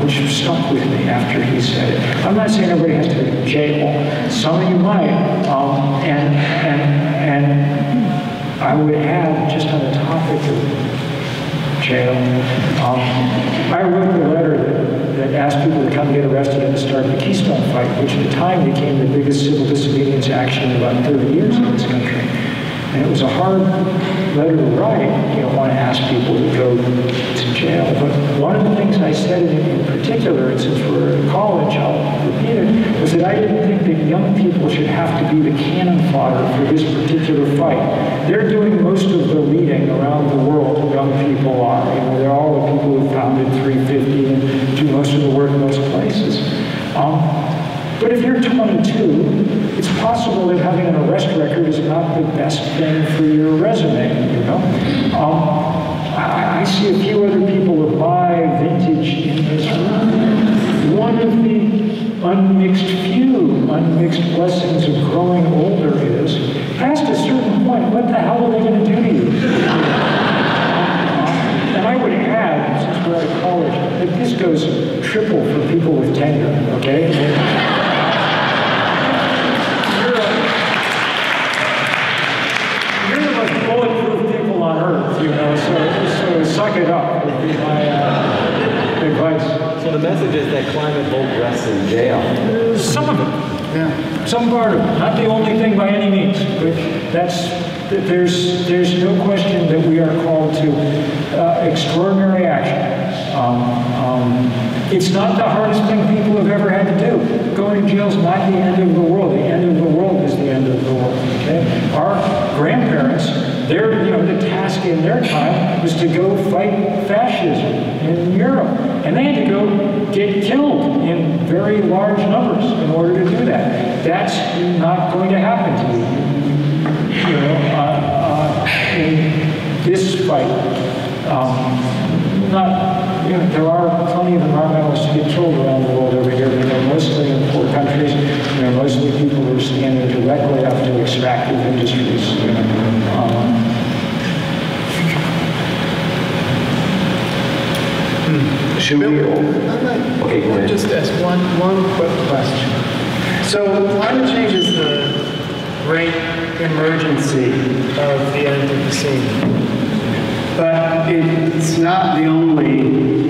which stuck with me after he said it. I'm not saying everybody has to go to jail. Some of you might, and I would add, just on the topic of jail, I wrote a letter that asked people to come get arrested at the start of the Keystone Fight, which at the time became the biggest civil disobedience action in about 30 years in this country. And it was a hard letter to write. You don't want to ask people to go to jail. But one of the things I said in particular, and since we're in college, I'll repeat it, was that I didn't think that young people should have to be the cannon fodder for this particular fight. They're doing most of the leading around the world, young people are. You know, they're all the people who founded 350 and do most of the work in most places. But if you're 22, it's possible that having an arrest record is not the best thing for your resume, you know? I see a few other people of my vintage in this room. One of the unmixed blessings of growing older is, past a certain point, what the hell are they going to do to you? And I would add, since we're out of college, that this goes triple for people with tenure, okay? You're the most bulletproof people on earth, you know, so suck it up would be my advice. So the message is that climate won't rest in jail. Some of it. Yeah. Some part of it. Not the only thing by any means, but there's no question that we are called to extraordinary action. It's not the hardest thing people have ever had to do. Going to jail is not the end of the world. The end of the world is the end of the world. Okay? Our grandparents, the task in their time was to go fight fascism in Europe. And they had to go get killed in very large numbers in order to do that. That's not going to happen to you. In this fight. There are plenty of environmentalists who get killed around the world every year, but they're mostly in poor countries, and they're mostly people who are standing directly up to extractive industries. Should we? Okay, go ahead. Just ask one quick question. So climate change is the great emergency of the Anthropocene. But it's not the only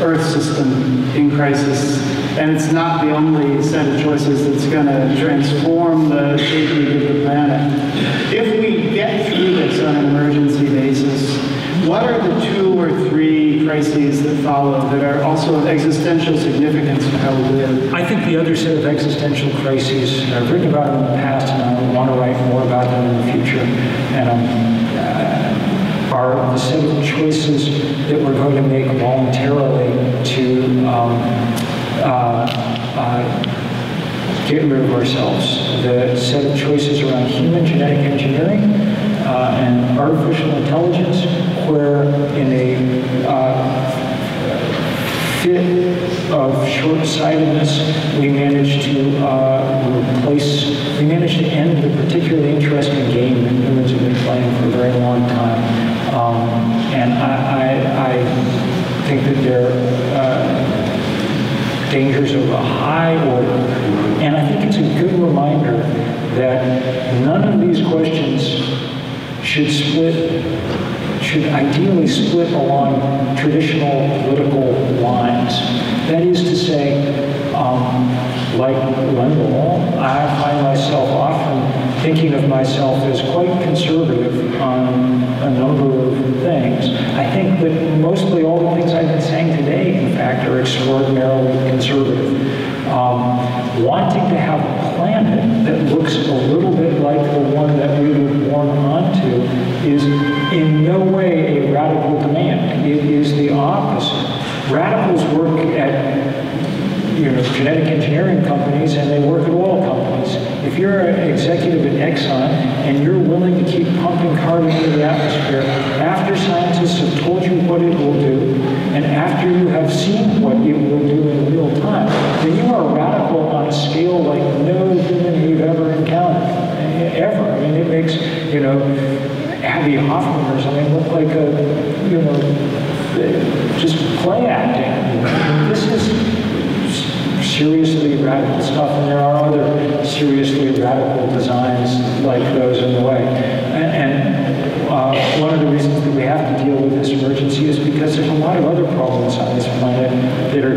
Earth system in crisis, and it's not the only set of choices that's going to transform the shaping of the planet. If we get through this on an emergency basis, what are the 2 or 3 crises that follow that are also of existential significance for how we live? I think the other set of existential crises, I've written about them in the past, and I want to write more about them in the future, and are the set of choices that we're going to make voluntarily to get rid of ourselves. The set of choices around human genetic engineering and artificial intelligence, where in a fit of short-sightedness, we managed to end the particularly interesting game that humans have been playing for a very long time. And I think that there are dangers of a high order. And I think it's a good reminder that none of these questions should ideally split along traditional political lines. That is to say, like Wendell, I find myself often thinking of myself as quite conservative on a number of things. I think that mostly all the things I've been saying today, in fact, are extraordinarily conservative. Wanting to have a planet that looks a little bit like the one that we were born onto is in no way a radical demand. It is the opposite. Radicals work at genetic engineering companies, and they work at oil companies. If you're an executive at Exxon and you're willing to keep pumping carbon into the atmosphere after scientists have told you what it will do, and after you have seen what it will do in real time, then you are a radical Abby Hoffmanners, look like just play acting. This is seriously radical stuff, and there are other seriously radical designs like those in the way. One of the reasons that we have to deal with this emergency is because there's a lot of other problems on this planet that are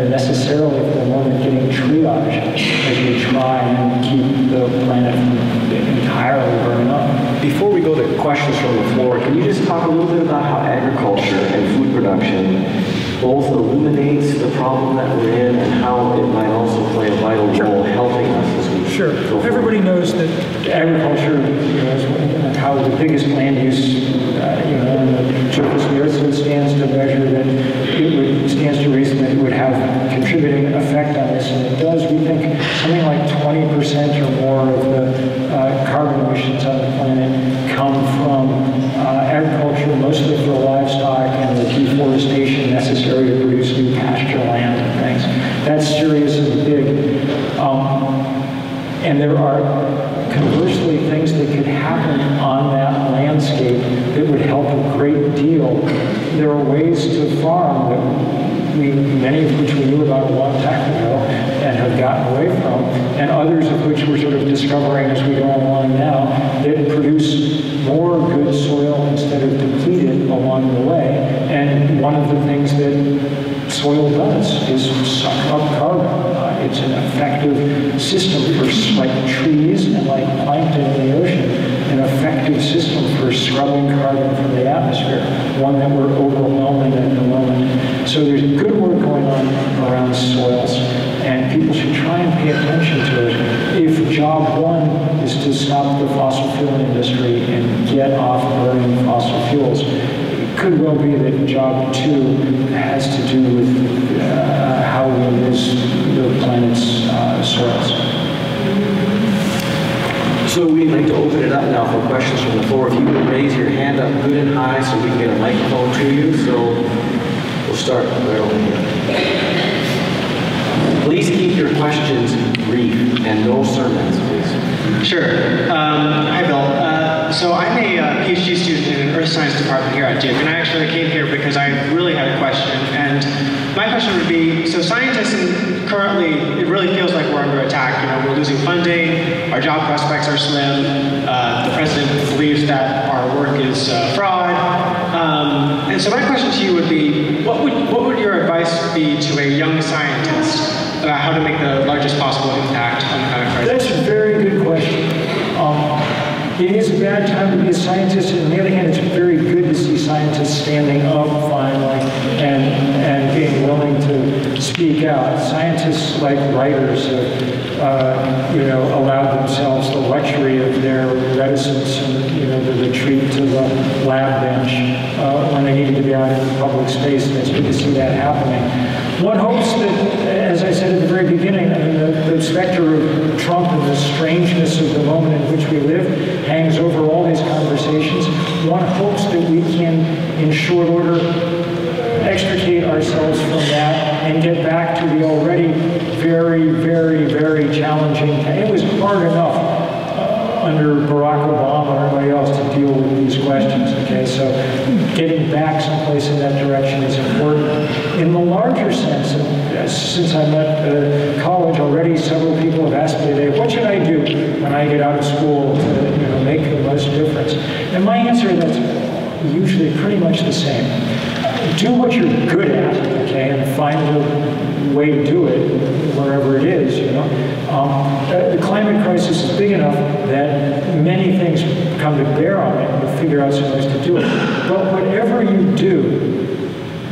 necessarily, for the moment, getting triaged as we try and keep the planet from entirely burning up. Before we go to questions from the floor, can you just talk a little bit about how agriculture and food production both illuminates the problem that we're in and how it might also play a vital role helping us as we Sure. Everybody knows that agriculture is how the biggest land use on the surface of the earth, so it stands to measure that it stands to reason that it would have a contributing effect on this, and it does. We think something like 20% or more of the carbon emissions on the planet come from agriculture, mostly for livestock and the deforestation necessary to produce new pasture land and things. That's serious and big. And there are, conversely, things that could happen on that landscape that would help a great deal. There are ways to farm that many of which we knew about a long time ago and have gotten away from, and others of which we're sort of discovering as we go along now, that produce more good soil instead of depleted along the way. And one of the things that soil does is suck up carbon. It's an effective system for, like trees and like plankton in the ocean, an effective system for scrubbing carbon from the atmosphere, one that we're overwhelming at the moment. So there's good work going on around soils, and people should try and pay attention to it. If job one is to stop the fossil fuel industry and get off burning fossil fuels, it could well be that job two has to do with how we use the planet's soils. So we'd like to open it up now for questions from the floor. If you would raise your hand up good and high so we can get a microphone to you. So we'll start right over here. Please keep your questions brief and no sermons, please. Sure. Hi, Bill. So I'm a PhD student in an earth science department here at Duke, and I actually came here because I really had a question. And my question would be, so scientists currently, it really feels like we're under attack. We're losing funding, our job prospects are slim, the president believes that our work is fraud. And so my question to you would be, what would your advice be to a young scientist about how to make the largest possible impact on the climate crisis? That's a very good question. It is a bad time to be a scientist, and on the other hand, it's very good to see scientists standing up finally and being willing to speak out. Scientists, like writers, have allowed themselves the luxury of their reticence and the retreat to the lab bench when they needed to be out in the public space, and it's good to see that happening. One hopes that, as I said at the very beginning, the specter of Trump and the strangeness of the moment in which we live hangs over all these conversations. One hopes that we can, in short order, extricate ourselves from that and get back to the already very, very, very challenging. It was hard enough under Barack Obama or everybody else to deal with these questions, okay? So getting back someplace in that direction is important. In the larger sense, and since I'm at college already, several people have asked me today, what should I do when I get out of school to make the most difference? And my answer to that's usually pretty much the same. Do what you're good at, okay, and find a way to do it wherever it is, The climate crisis is big enough that many things come to bear on it, and you figure out some ways to do it. But whatever you do,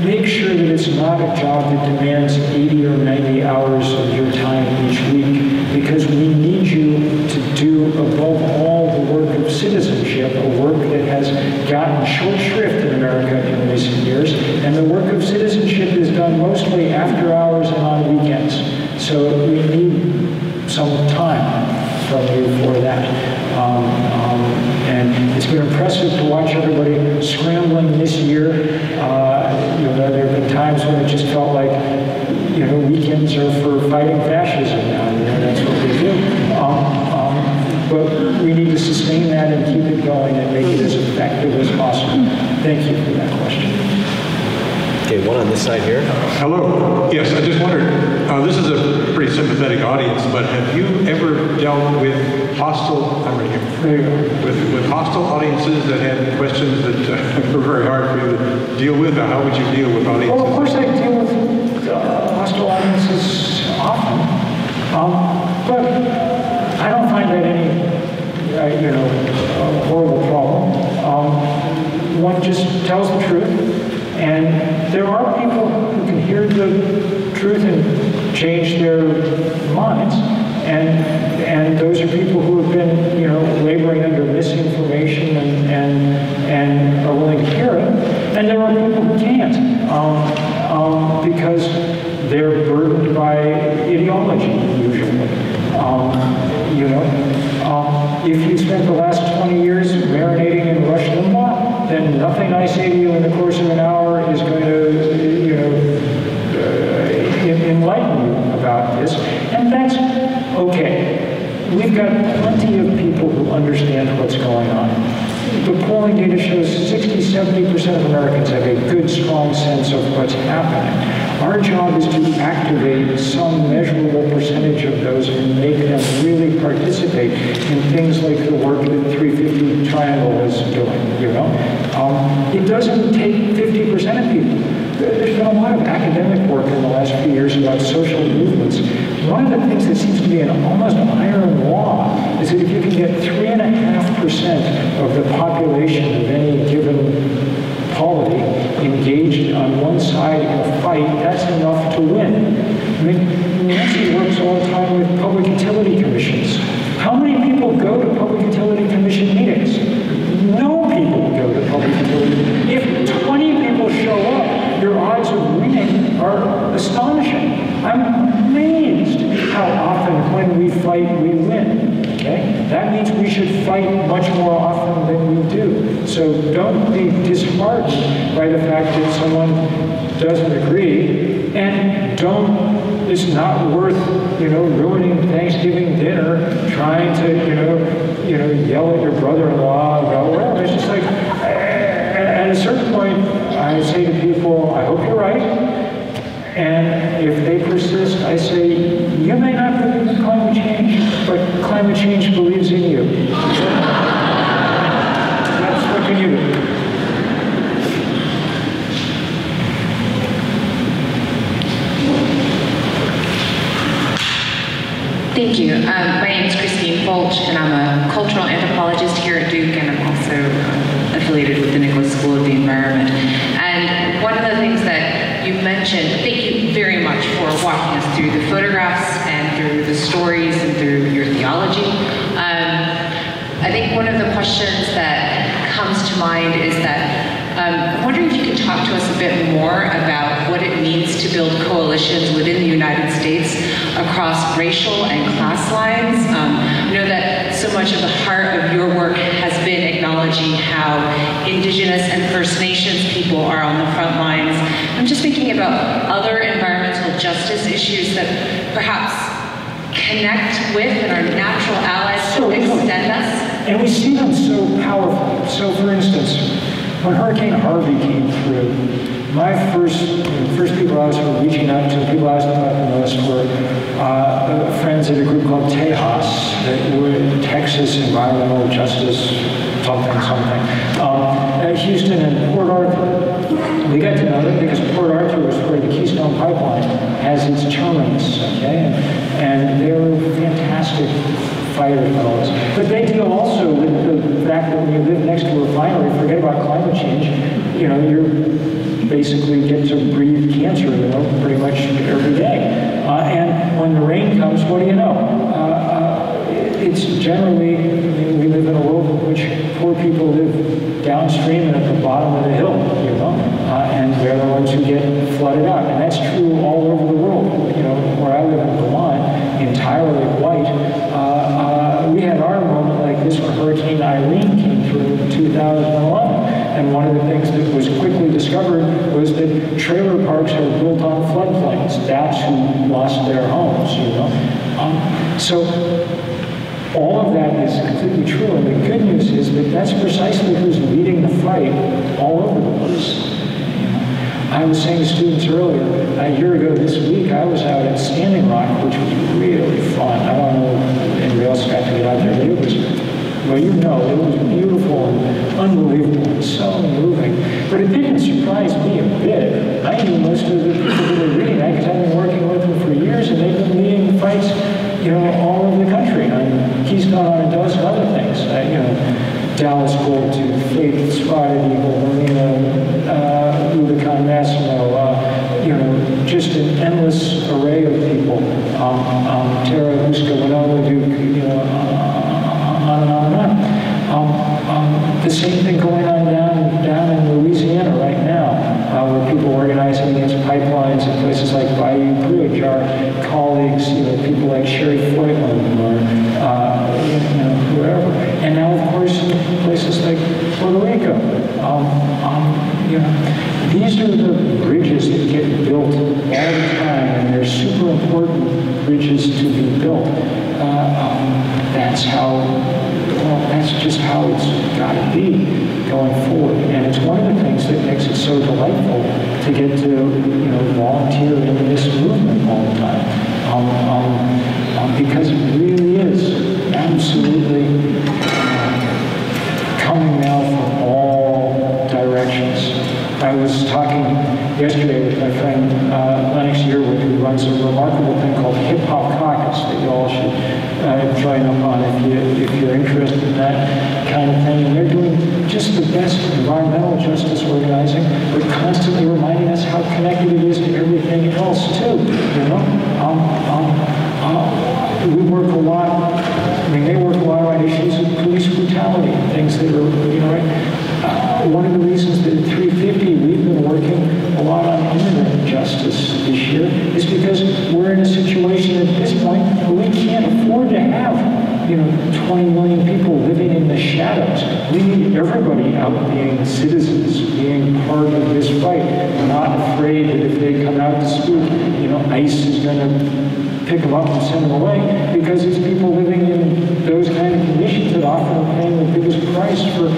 make sure that it's not a job that demands 80 or 90 hours of your time each week, because we need you to do, above all, the work of citizenship, a work that has gotten short shrift in America in recent years, and the work of citizenship is done mostly after hours and on weekends. So we need some time from you for that. And it's been impressive to watch everybody scrambling this year. There have been times when it just felt like, weekends are for fighting fascism now. That's what we do. but we need to sustain that and keep it going and make it as effective as possible. Thank you for that question. Okay, one on this side here. Hello. Yes, I just wondered, this is a pretty sympathetic audience, but have you ever dealt with hostile, with hostile audiences that had questions that were very hard for you to deal with? Or how would you deal with audiences? Well, of course I deal with hostile audiences often, but I don't find that any, horrible problem. One just tells the truth. And there are people who can hear the truth and change their minds, and those are people who have been, laboring under misinformation and are willing to hear it. And there are people who can't, because they're burdened by ideology, usually. If you spent the last 20 years marinating in Rush Limbaugh, then nothing I say to you in the course of an hour is going to, enlighten you about this, and that's okay. We've got plenty of people who understand what's going on. The polling data shows 60–70% of Americans have a good, strong sense of what's happening. Our job is to activate some measurable percentage of those and make them really participate in things like the work that 350 Triangle is doing, It doesn't take 50% of people. There's been a lot of academic work in the last few years about social movements. One of the things that seems to be an almost iron law is that if you can get 3.5% of the population of any given polity engaged on one side in a fight, that's enough to win. I mean, Nancy works all the time with public utility commissions. How many people go to public utility commission meetings? No people go to public utility meetings. If 20 people show up, your odds of winning are astonishing. I'm amazed how often when we fight, we win. Okay? That means we should fight much more often than we do. So don't be disheartened by the fact that someone doesn't agree, and it's not worth, ruining Thanksgiving dinner trying to, yell at your brother-in-law about whatever. It's just like, at a certain point, I say to people, I hope you're right. And if they persist, I say, you may not believe in climate change, but climate change believes in you. That's what can you do? Thank you. My name is Christine Fulch, and I'm a cultural anthropologist here at Duke, and I'm also affiliated with the Nicholas School of the Environment. And one of the things that you mentioned, thank you very much for walking us through the photographs and through the stories and through your theology. I think one of the questions that comes to mind is that I'm wondering if you could talk to us a bit more about what it means to build coalitions within the United States across racial and class lines. I know that so much of the heart of your work has been acknowledging how Indigenous and First Nations people are on the front lines. I'm just thinking about other environmental justice issues that perhaps connect with and are natural allies to extend us. And we see them so powerful. So for instance, when Hurricane Harvey came through, my first people I was reaching out to, people I was talking about the most were friends at a group called Tejas, that were Texas Environmental Justice something. Houston and Port Arthur. We got to know them because Port Arthur was where the Keystone Pipeline has its terminus, okay? And they were fantastic fighter fellows. But they deal also with the fact that when you live next to a refinery, forget about climate change, you basically get to breathe cancer, pretty much every day. And when the rain comes, what do you know? It's generally, we live in a world in which poor people live downstream and at the bottom of the hill, and they're the ones who get flooded out. And that's true all over the world. Where I live in Vermont, entirely white, we had our moment like this when Hurricane Irene came through in 2011. And one of the things that was quickly discovered was that trailer parks are built on floodplains. That's who lost their homes, So all of that is completely true, and the good news is that that's precisely who's leading the fight all over the place. I was saying to students earlier, a year ago this week, I was out at Standing Rock, which was really fun. I don't know if anybody else got to get out there, but it was, well, you know, it was beautiful and unbelievable and so moving. But it didn't surprise me a bit. I knew most of the people who were reading that because I've been working with them for years, and they've been leading the fights, you know, all over the country. He's gone on and does other things. You know, Dallas Gold Tooth, Faith Spotted Eagle, Marina, Rubicon Massimo, you know, just an endless array of people. Tara Huska, Winona Duke, you know, on and on and on. The same thing going on down in Louisiana right now, where people are organizing against pipelines in places like Bayou Bridge. Our colleagues, you know, people like Sherry Foytland or you know, whoever. And now, of course, in places like Puerto Rico. You know, these are the bridges that get built all the time, and they're super important bridges to be built. That's how, well, that's just how it's got to be going forward. And it's one of the things that makes it so delightful to get to, you know, volunteer in this movement all the time. Because it really is absolutely coming now from all directions. I was talking yesterday with my friend Lennox Yearwood, who runs a remarkable thing called Hip Hop Caucus that you all should join up on if you're interested in that kind of thing. And they're doing just the best environmental justice organizing, but constantly reminding us how connected it is to everything else too. You know, we work a lot. I mean, they work a lot on issues of police brutality, things that are, you know, right. One of the reasons that at 350 we've been working a lot on immigrant justice this year is because we're in a situation at this point where we can't afford to have, you know, 20 million people living in the shadows. We need everybody out being citizens, being part of this fight. We're not afraid that if they come out to speak, you know, ICE is going to pick them up and send them away, because it's people living in those kind of conditions that often are paying the biggest price for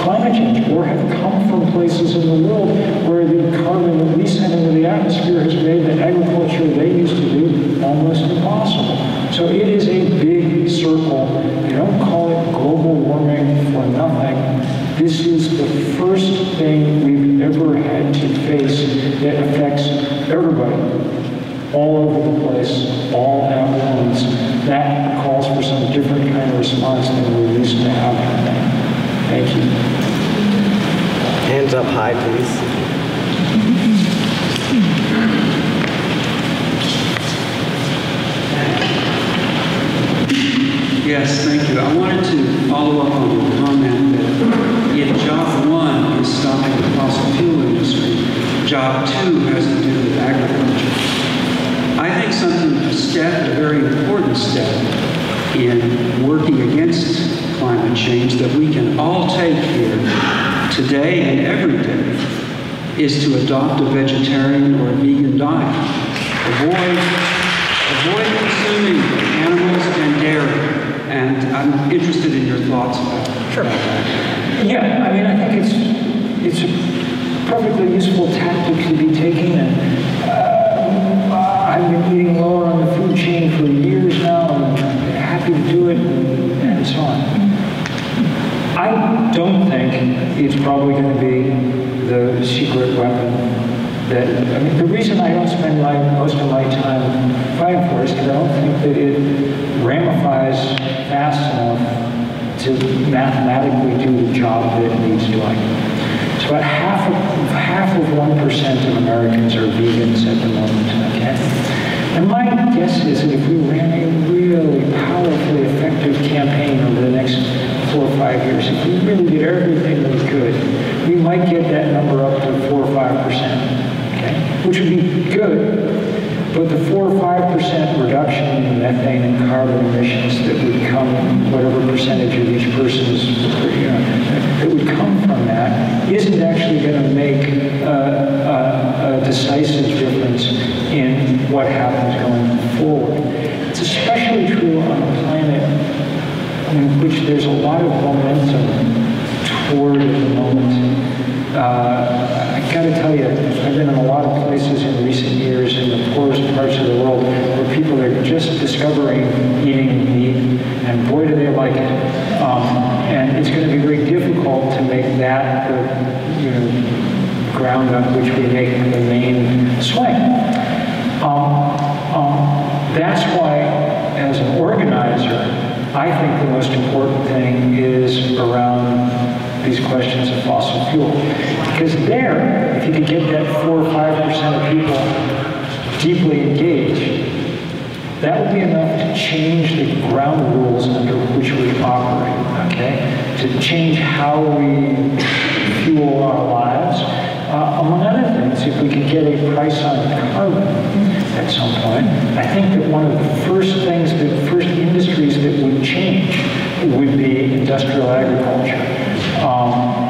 climate change, or have come from places in the world where the carbon that we send into the atmosphere has made the agriculture they used to do almost impossible. So it is a big circle. They don't call it global warming for nothing. This is the first thing we've ever had to face that affects everybody, all over the place, all at once. That calls for some different kind of response than we used to have. Thank you. Hands up high, please. Yes, thank you. I wanted to follow up on your comment that if job one is stopping the fossil fuel industry, job two has to do with agriculture. I think a very important step in working against climate change that we can all take here today and every day is to adopt a vegetarian or a vegan diet. Avoid consuming animals and dairy. And I'm interested in your thoughts about that. Yeah, I mean, I think it's a perfectly useful tactic to be taking, and I've been eating lower on the food chain for years now, and I'm happy to do it, and so on. I don't think it's probably going to be the secret weapon that, I mean, the reason I don't spend most of my time fighting for it is because I don't think that it ramifies fast enough to mathematically do the job that it needs doing. So about half of 1% of Americans are vegans at the moment, okay? And my guess is that if we ran a really powerfully effective campaign over the next 4 or 5 years, if we really did everything we could, we might get that number up to 4 or 5%. Which would be good, but the 4 or 5% reduction in methane and carbon emissions that would come, whatever percentage of each person's, that would come from that, isn't actually going to make a decisive difference in what happens going forward. It's especially true on a planet just discovering eating meat, and boy, do they like it. And it's going to be very difficult to make that the ground on which we make the main swing. That's why, as an organizer, I think the most important thing is around these questions of fossil fuel. Because there, if you could get that 4 or 5% of people deeply engaged, that would be enough to change the ground rules under which we operate, okay? To change how we fuel our lives. Among other things, if we could get a price on carbon at some point, I think that one of the first industries that would change would be industrial agriculture.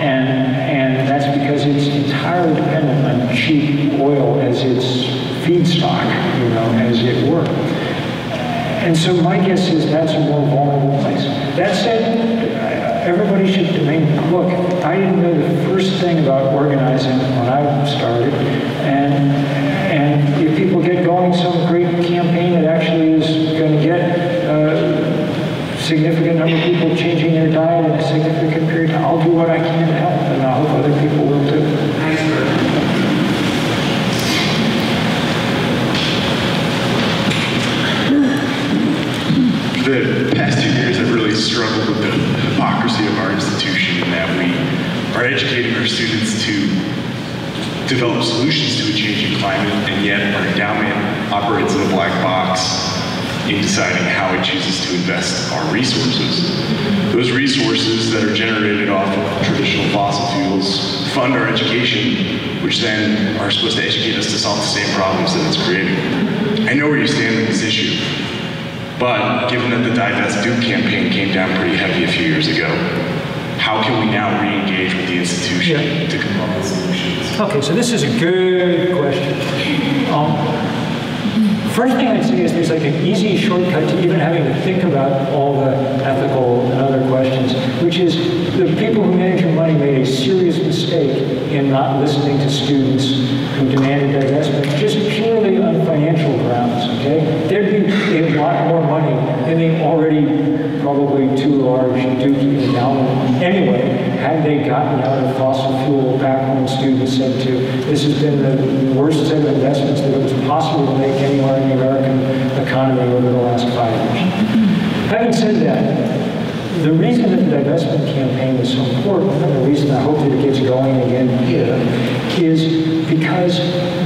And that's because it's entirely dependent on cheap oil as its feedstock, as it were. And so my guess is that's a more vulnerable place. That said, everybody should look, I didn't know the first thing about organizing when I started, and if people get going some great campaign that actually is going to get a significant number of people changing their diet in a significant period, I'll do what I can to help, and I hope other people will too. Thanks, The past 2 years, I've really struggled with the hypocrisy of our institution in that we are educating our students to develop solutions to a changing climate, and yet our endowment operates in a black box in deciding how it chooses to invest our resources. Those resources that are generated off of traditional fossil fuels fund our education, which then are supposed to educate us to solve the same problems that it's creating. I know where you stand on this issue. But given that the Divest Duke campaign came down pretty heavy a few years ago, how can we now re-engage with the institution to come up with solutions? Okay, so this is a good question. First thing I'd say is there's like an easy shortcut to even having to think about all the ethical and other questions, which is the people who manage your money made a serious mistake in not listening to students who demanded divestment just purely on financial grounds, okay? There'd be a lot more money in the already probably too large Duke endowment anyway, had they gotten out of fossil fuel back when students said to, this has been the worst set of investments that it was possible to make anywhere in the American economy over the last 5 years. Having said that, the reason that the divestment campaign is so important, and the reason I hope that it gets going again here, is because,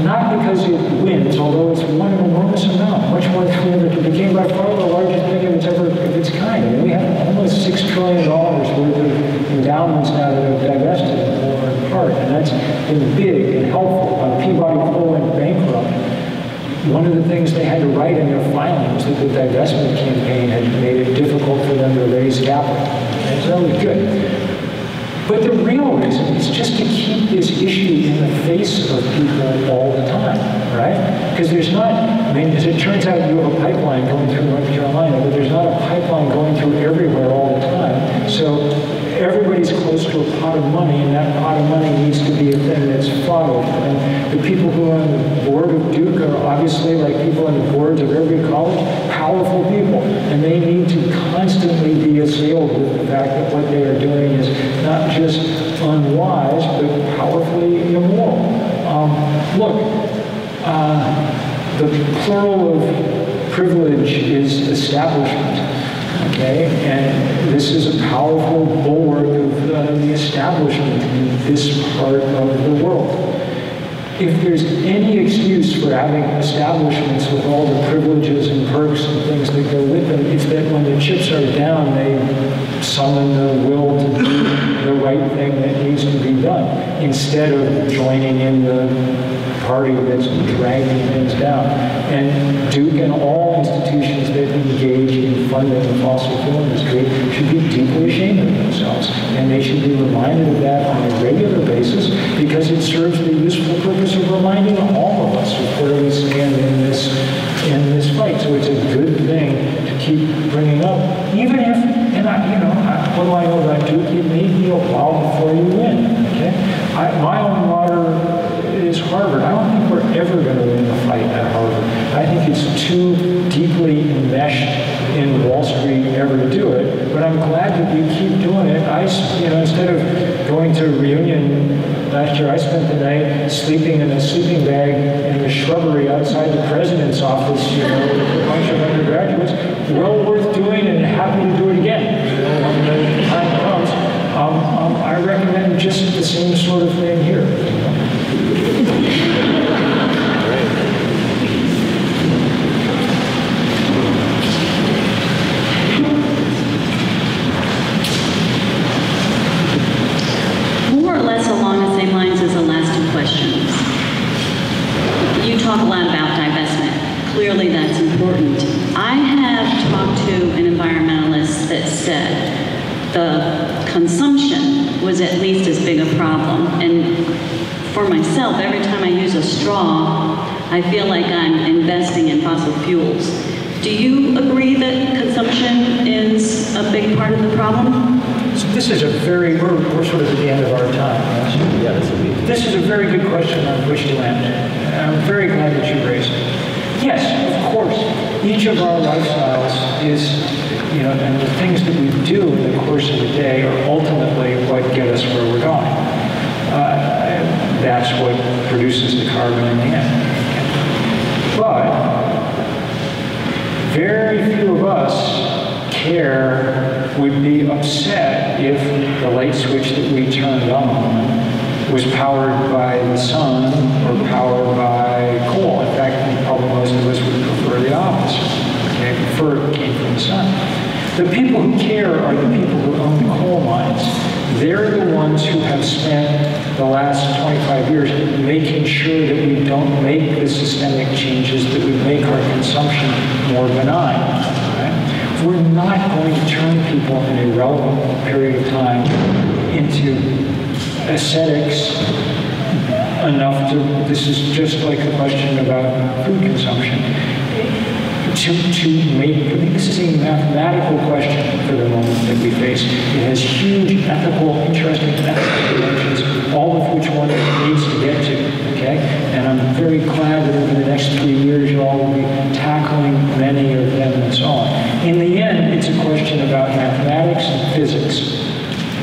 not because it wins, although it's won an enormous amount, much more than it became by far the largest thing of its kind. I mean, we have almost $6 trillion worth of endowments now that have divested in part, and that's been big and helpful. When Peabody Coal went bankrupt, one of the things they had to write in their filing was that the divestment campaign had made it difficult for them to raise capital. And so that was good. But the real reason is just to keep this issue in the face of people all the time, right? Because there's not, I mean, as it turns out, you have a pipeline going through North Carolina, but there's not a pipeline going through everywhere all the time. So everybody's close to a pot of money, and that pot of money needs to be a thing that's fought over. And the people who are on the board of Duke are obviously, like people on the boards of every college, powerful people. And they need to constantly be assailed with the fact that what they are doing is not just unwise, but powerfully immoral. The plural of privilege is establishment. Okay, and this is a powerful bulwark of the establishment in this part of the world. If there's any excuse for having establishments with all the privileges and perks and things that go with them, it's that when the chips are down, they summon the will to do the right thing that needs to be done, instead of joining in the party that's dragging things down. And Duke and all institutions that engage in funding the fossil fuel industry should be deeply ashamed of themselves. And they should be reminded of that on a regular basis, because it serves the useful purpose of reminding all of us of where we stand in this fight. So it's a good thing to keep bringing up, even if, and what do I know about Duke? It may be a while before you win, okay? My own water is Harvard. I don't think we're ever going to win the fight at Harvard. I think it's too deeply enmeshed in Wall Street ever to do it, but I'm glad that we keep doing it. Instead of going to a reunion last year, I spent the night sleeping in a sleeping bag in the shrubbery outside the president's office, with a bunch of undergraduates. Well worth doing and happy to do it again. When the time comes, I recommend just the same sort of thing here. More or less along the same lines as the last two questions. You talk a lot about divestment. Clearly that's important. I have talked to an environmentalist that said the consumption was at least as big a problem. And for myself, every time I use a straw, I feel like I'm investing in fossil fuels. Do you agree that consumption is a big part of the problem? So this is we're sort of at the end of our time. Yes? Yeah, that's what we. This is a very good question on which to end. I'm very glad that you raised it. Yes, of course, each of our lifestyles is, and the things that we do in the course of the day are ultimately what get us where we're going. That's what produces the carbon in the end. But very few of us would be upset if the light switch that we turned on was powered by the sun or powered by coal. In fact, probably most of us would prefer the opposite. Okay, prefer it came from the sun. The people who care are the people who own the coal mines. They're the ones who have spent the last 25 years making sure that we don't make the systemic changes that would make our consumption more benign. Right? We're not going to turn people in a relevant period of time into ascetics enough to, this is just like the question about food consumption, to make, this is a mathematical question for the moment that we face. It has huge interesting ethical dimensions, all of which one needs to get to, okay? And I'm very glad that over the next 3 years you all will be tackling many of them and so on. In the end, it's a question about mathematics and physics.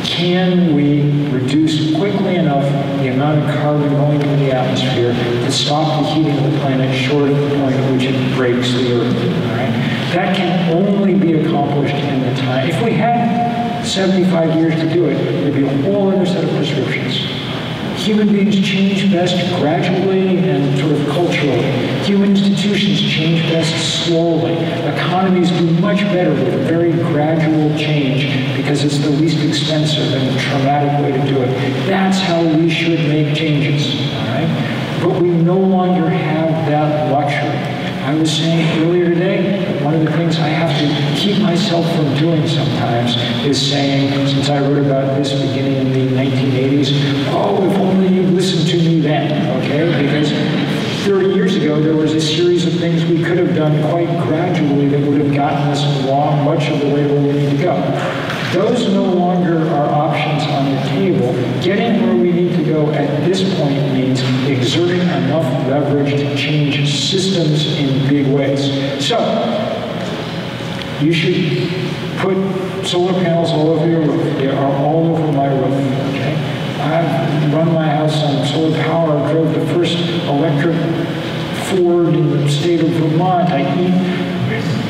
Can we reduce quickly enough the amount of carbon going into the atmosphere to stop the heating of the planet short of the point at which it breaks the Earth? All right? That can only be accomplished in the time. If we had 75 years to do it, there'd be a whole other set of prescriptions. Human beings change best gradually and sort of culturally. Human institutions change best slowly. Economies do much better with a very gradual change because it's the least expensive and traumatic way to do it. That's how we should make changes, all right? But we no longer have that luxury. I was saying earlier today, one of the things I have to keep myself from doing sometimes is saying, since I wrote about this beginning in the 1980s, oh, if only you'd listened to me then, okay? Because 30 years ago, there was a series of things we could have done quite gradually that would have gotten us along much of the way where we need to go. Those no longer are options on the table. Getting where we need to go at this point means exerting enough leverage to change systems in big ways. So, you should put solar panels all over your roof. They are all over my roof, okay? I've run my house on solar power. I drove the first electric Ford in the state of Vermont. I eat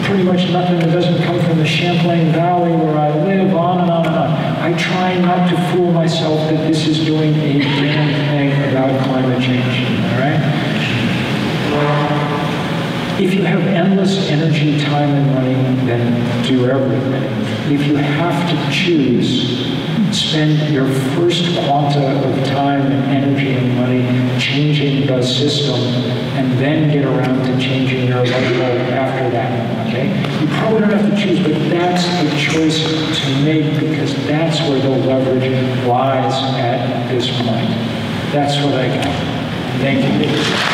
pretty much nothing that doesn't come from the Champlain Valley where I live, on and on and on. I try not to fool myself that this is doing a damn thing about climate change, all right? If you have endless energy, time, and money, then do everything. If you have to choose, spend your first quanta of time and energy and money changing the system, and then get around to changing your life after that, okay? You probably don't have to choose, but that's the choice to make because that's where the leverage lies at this point. That's what I got. Thank you.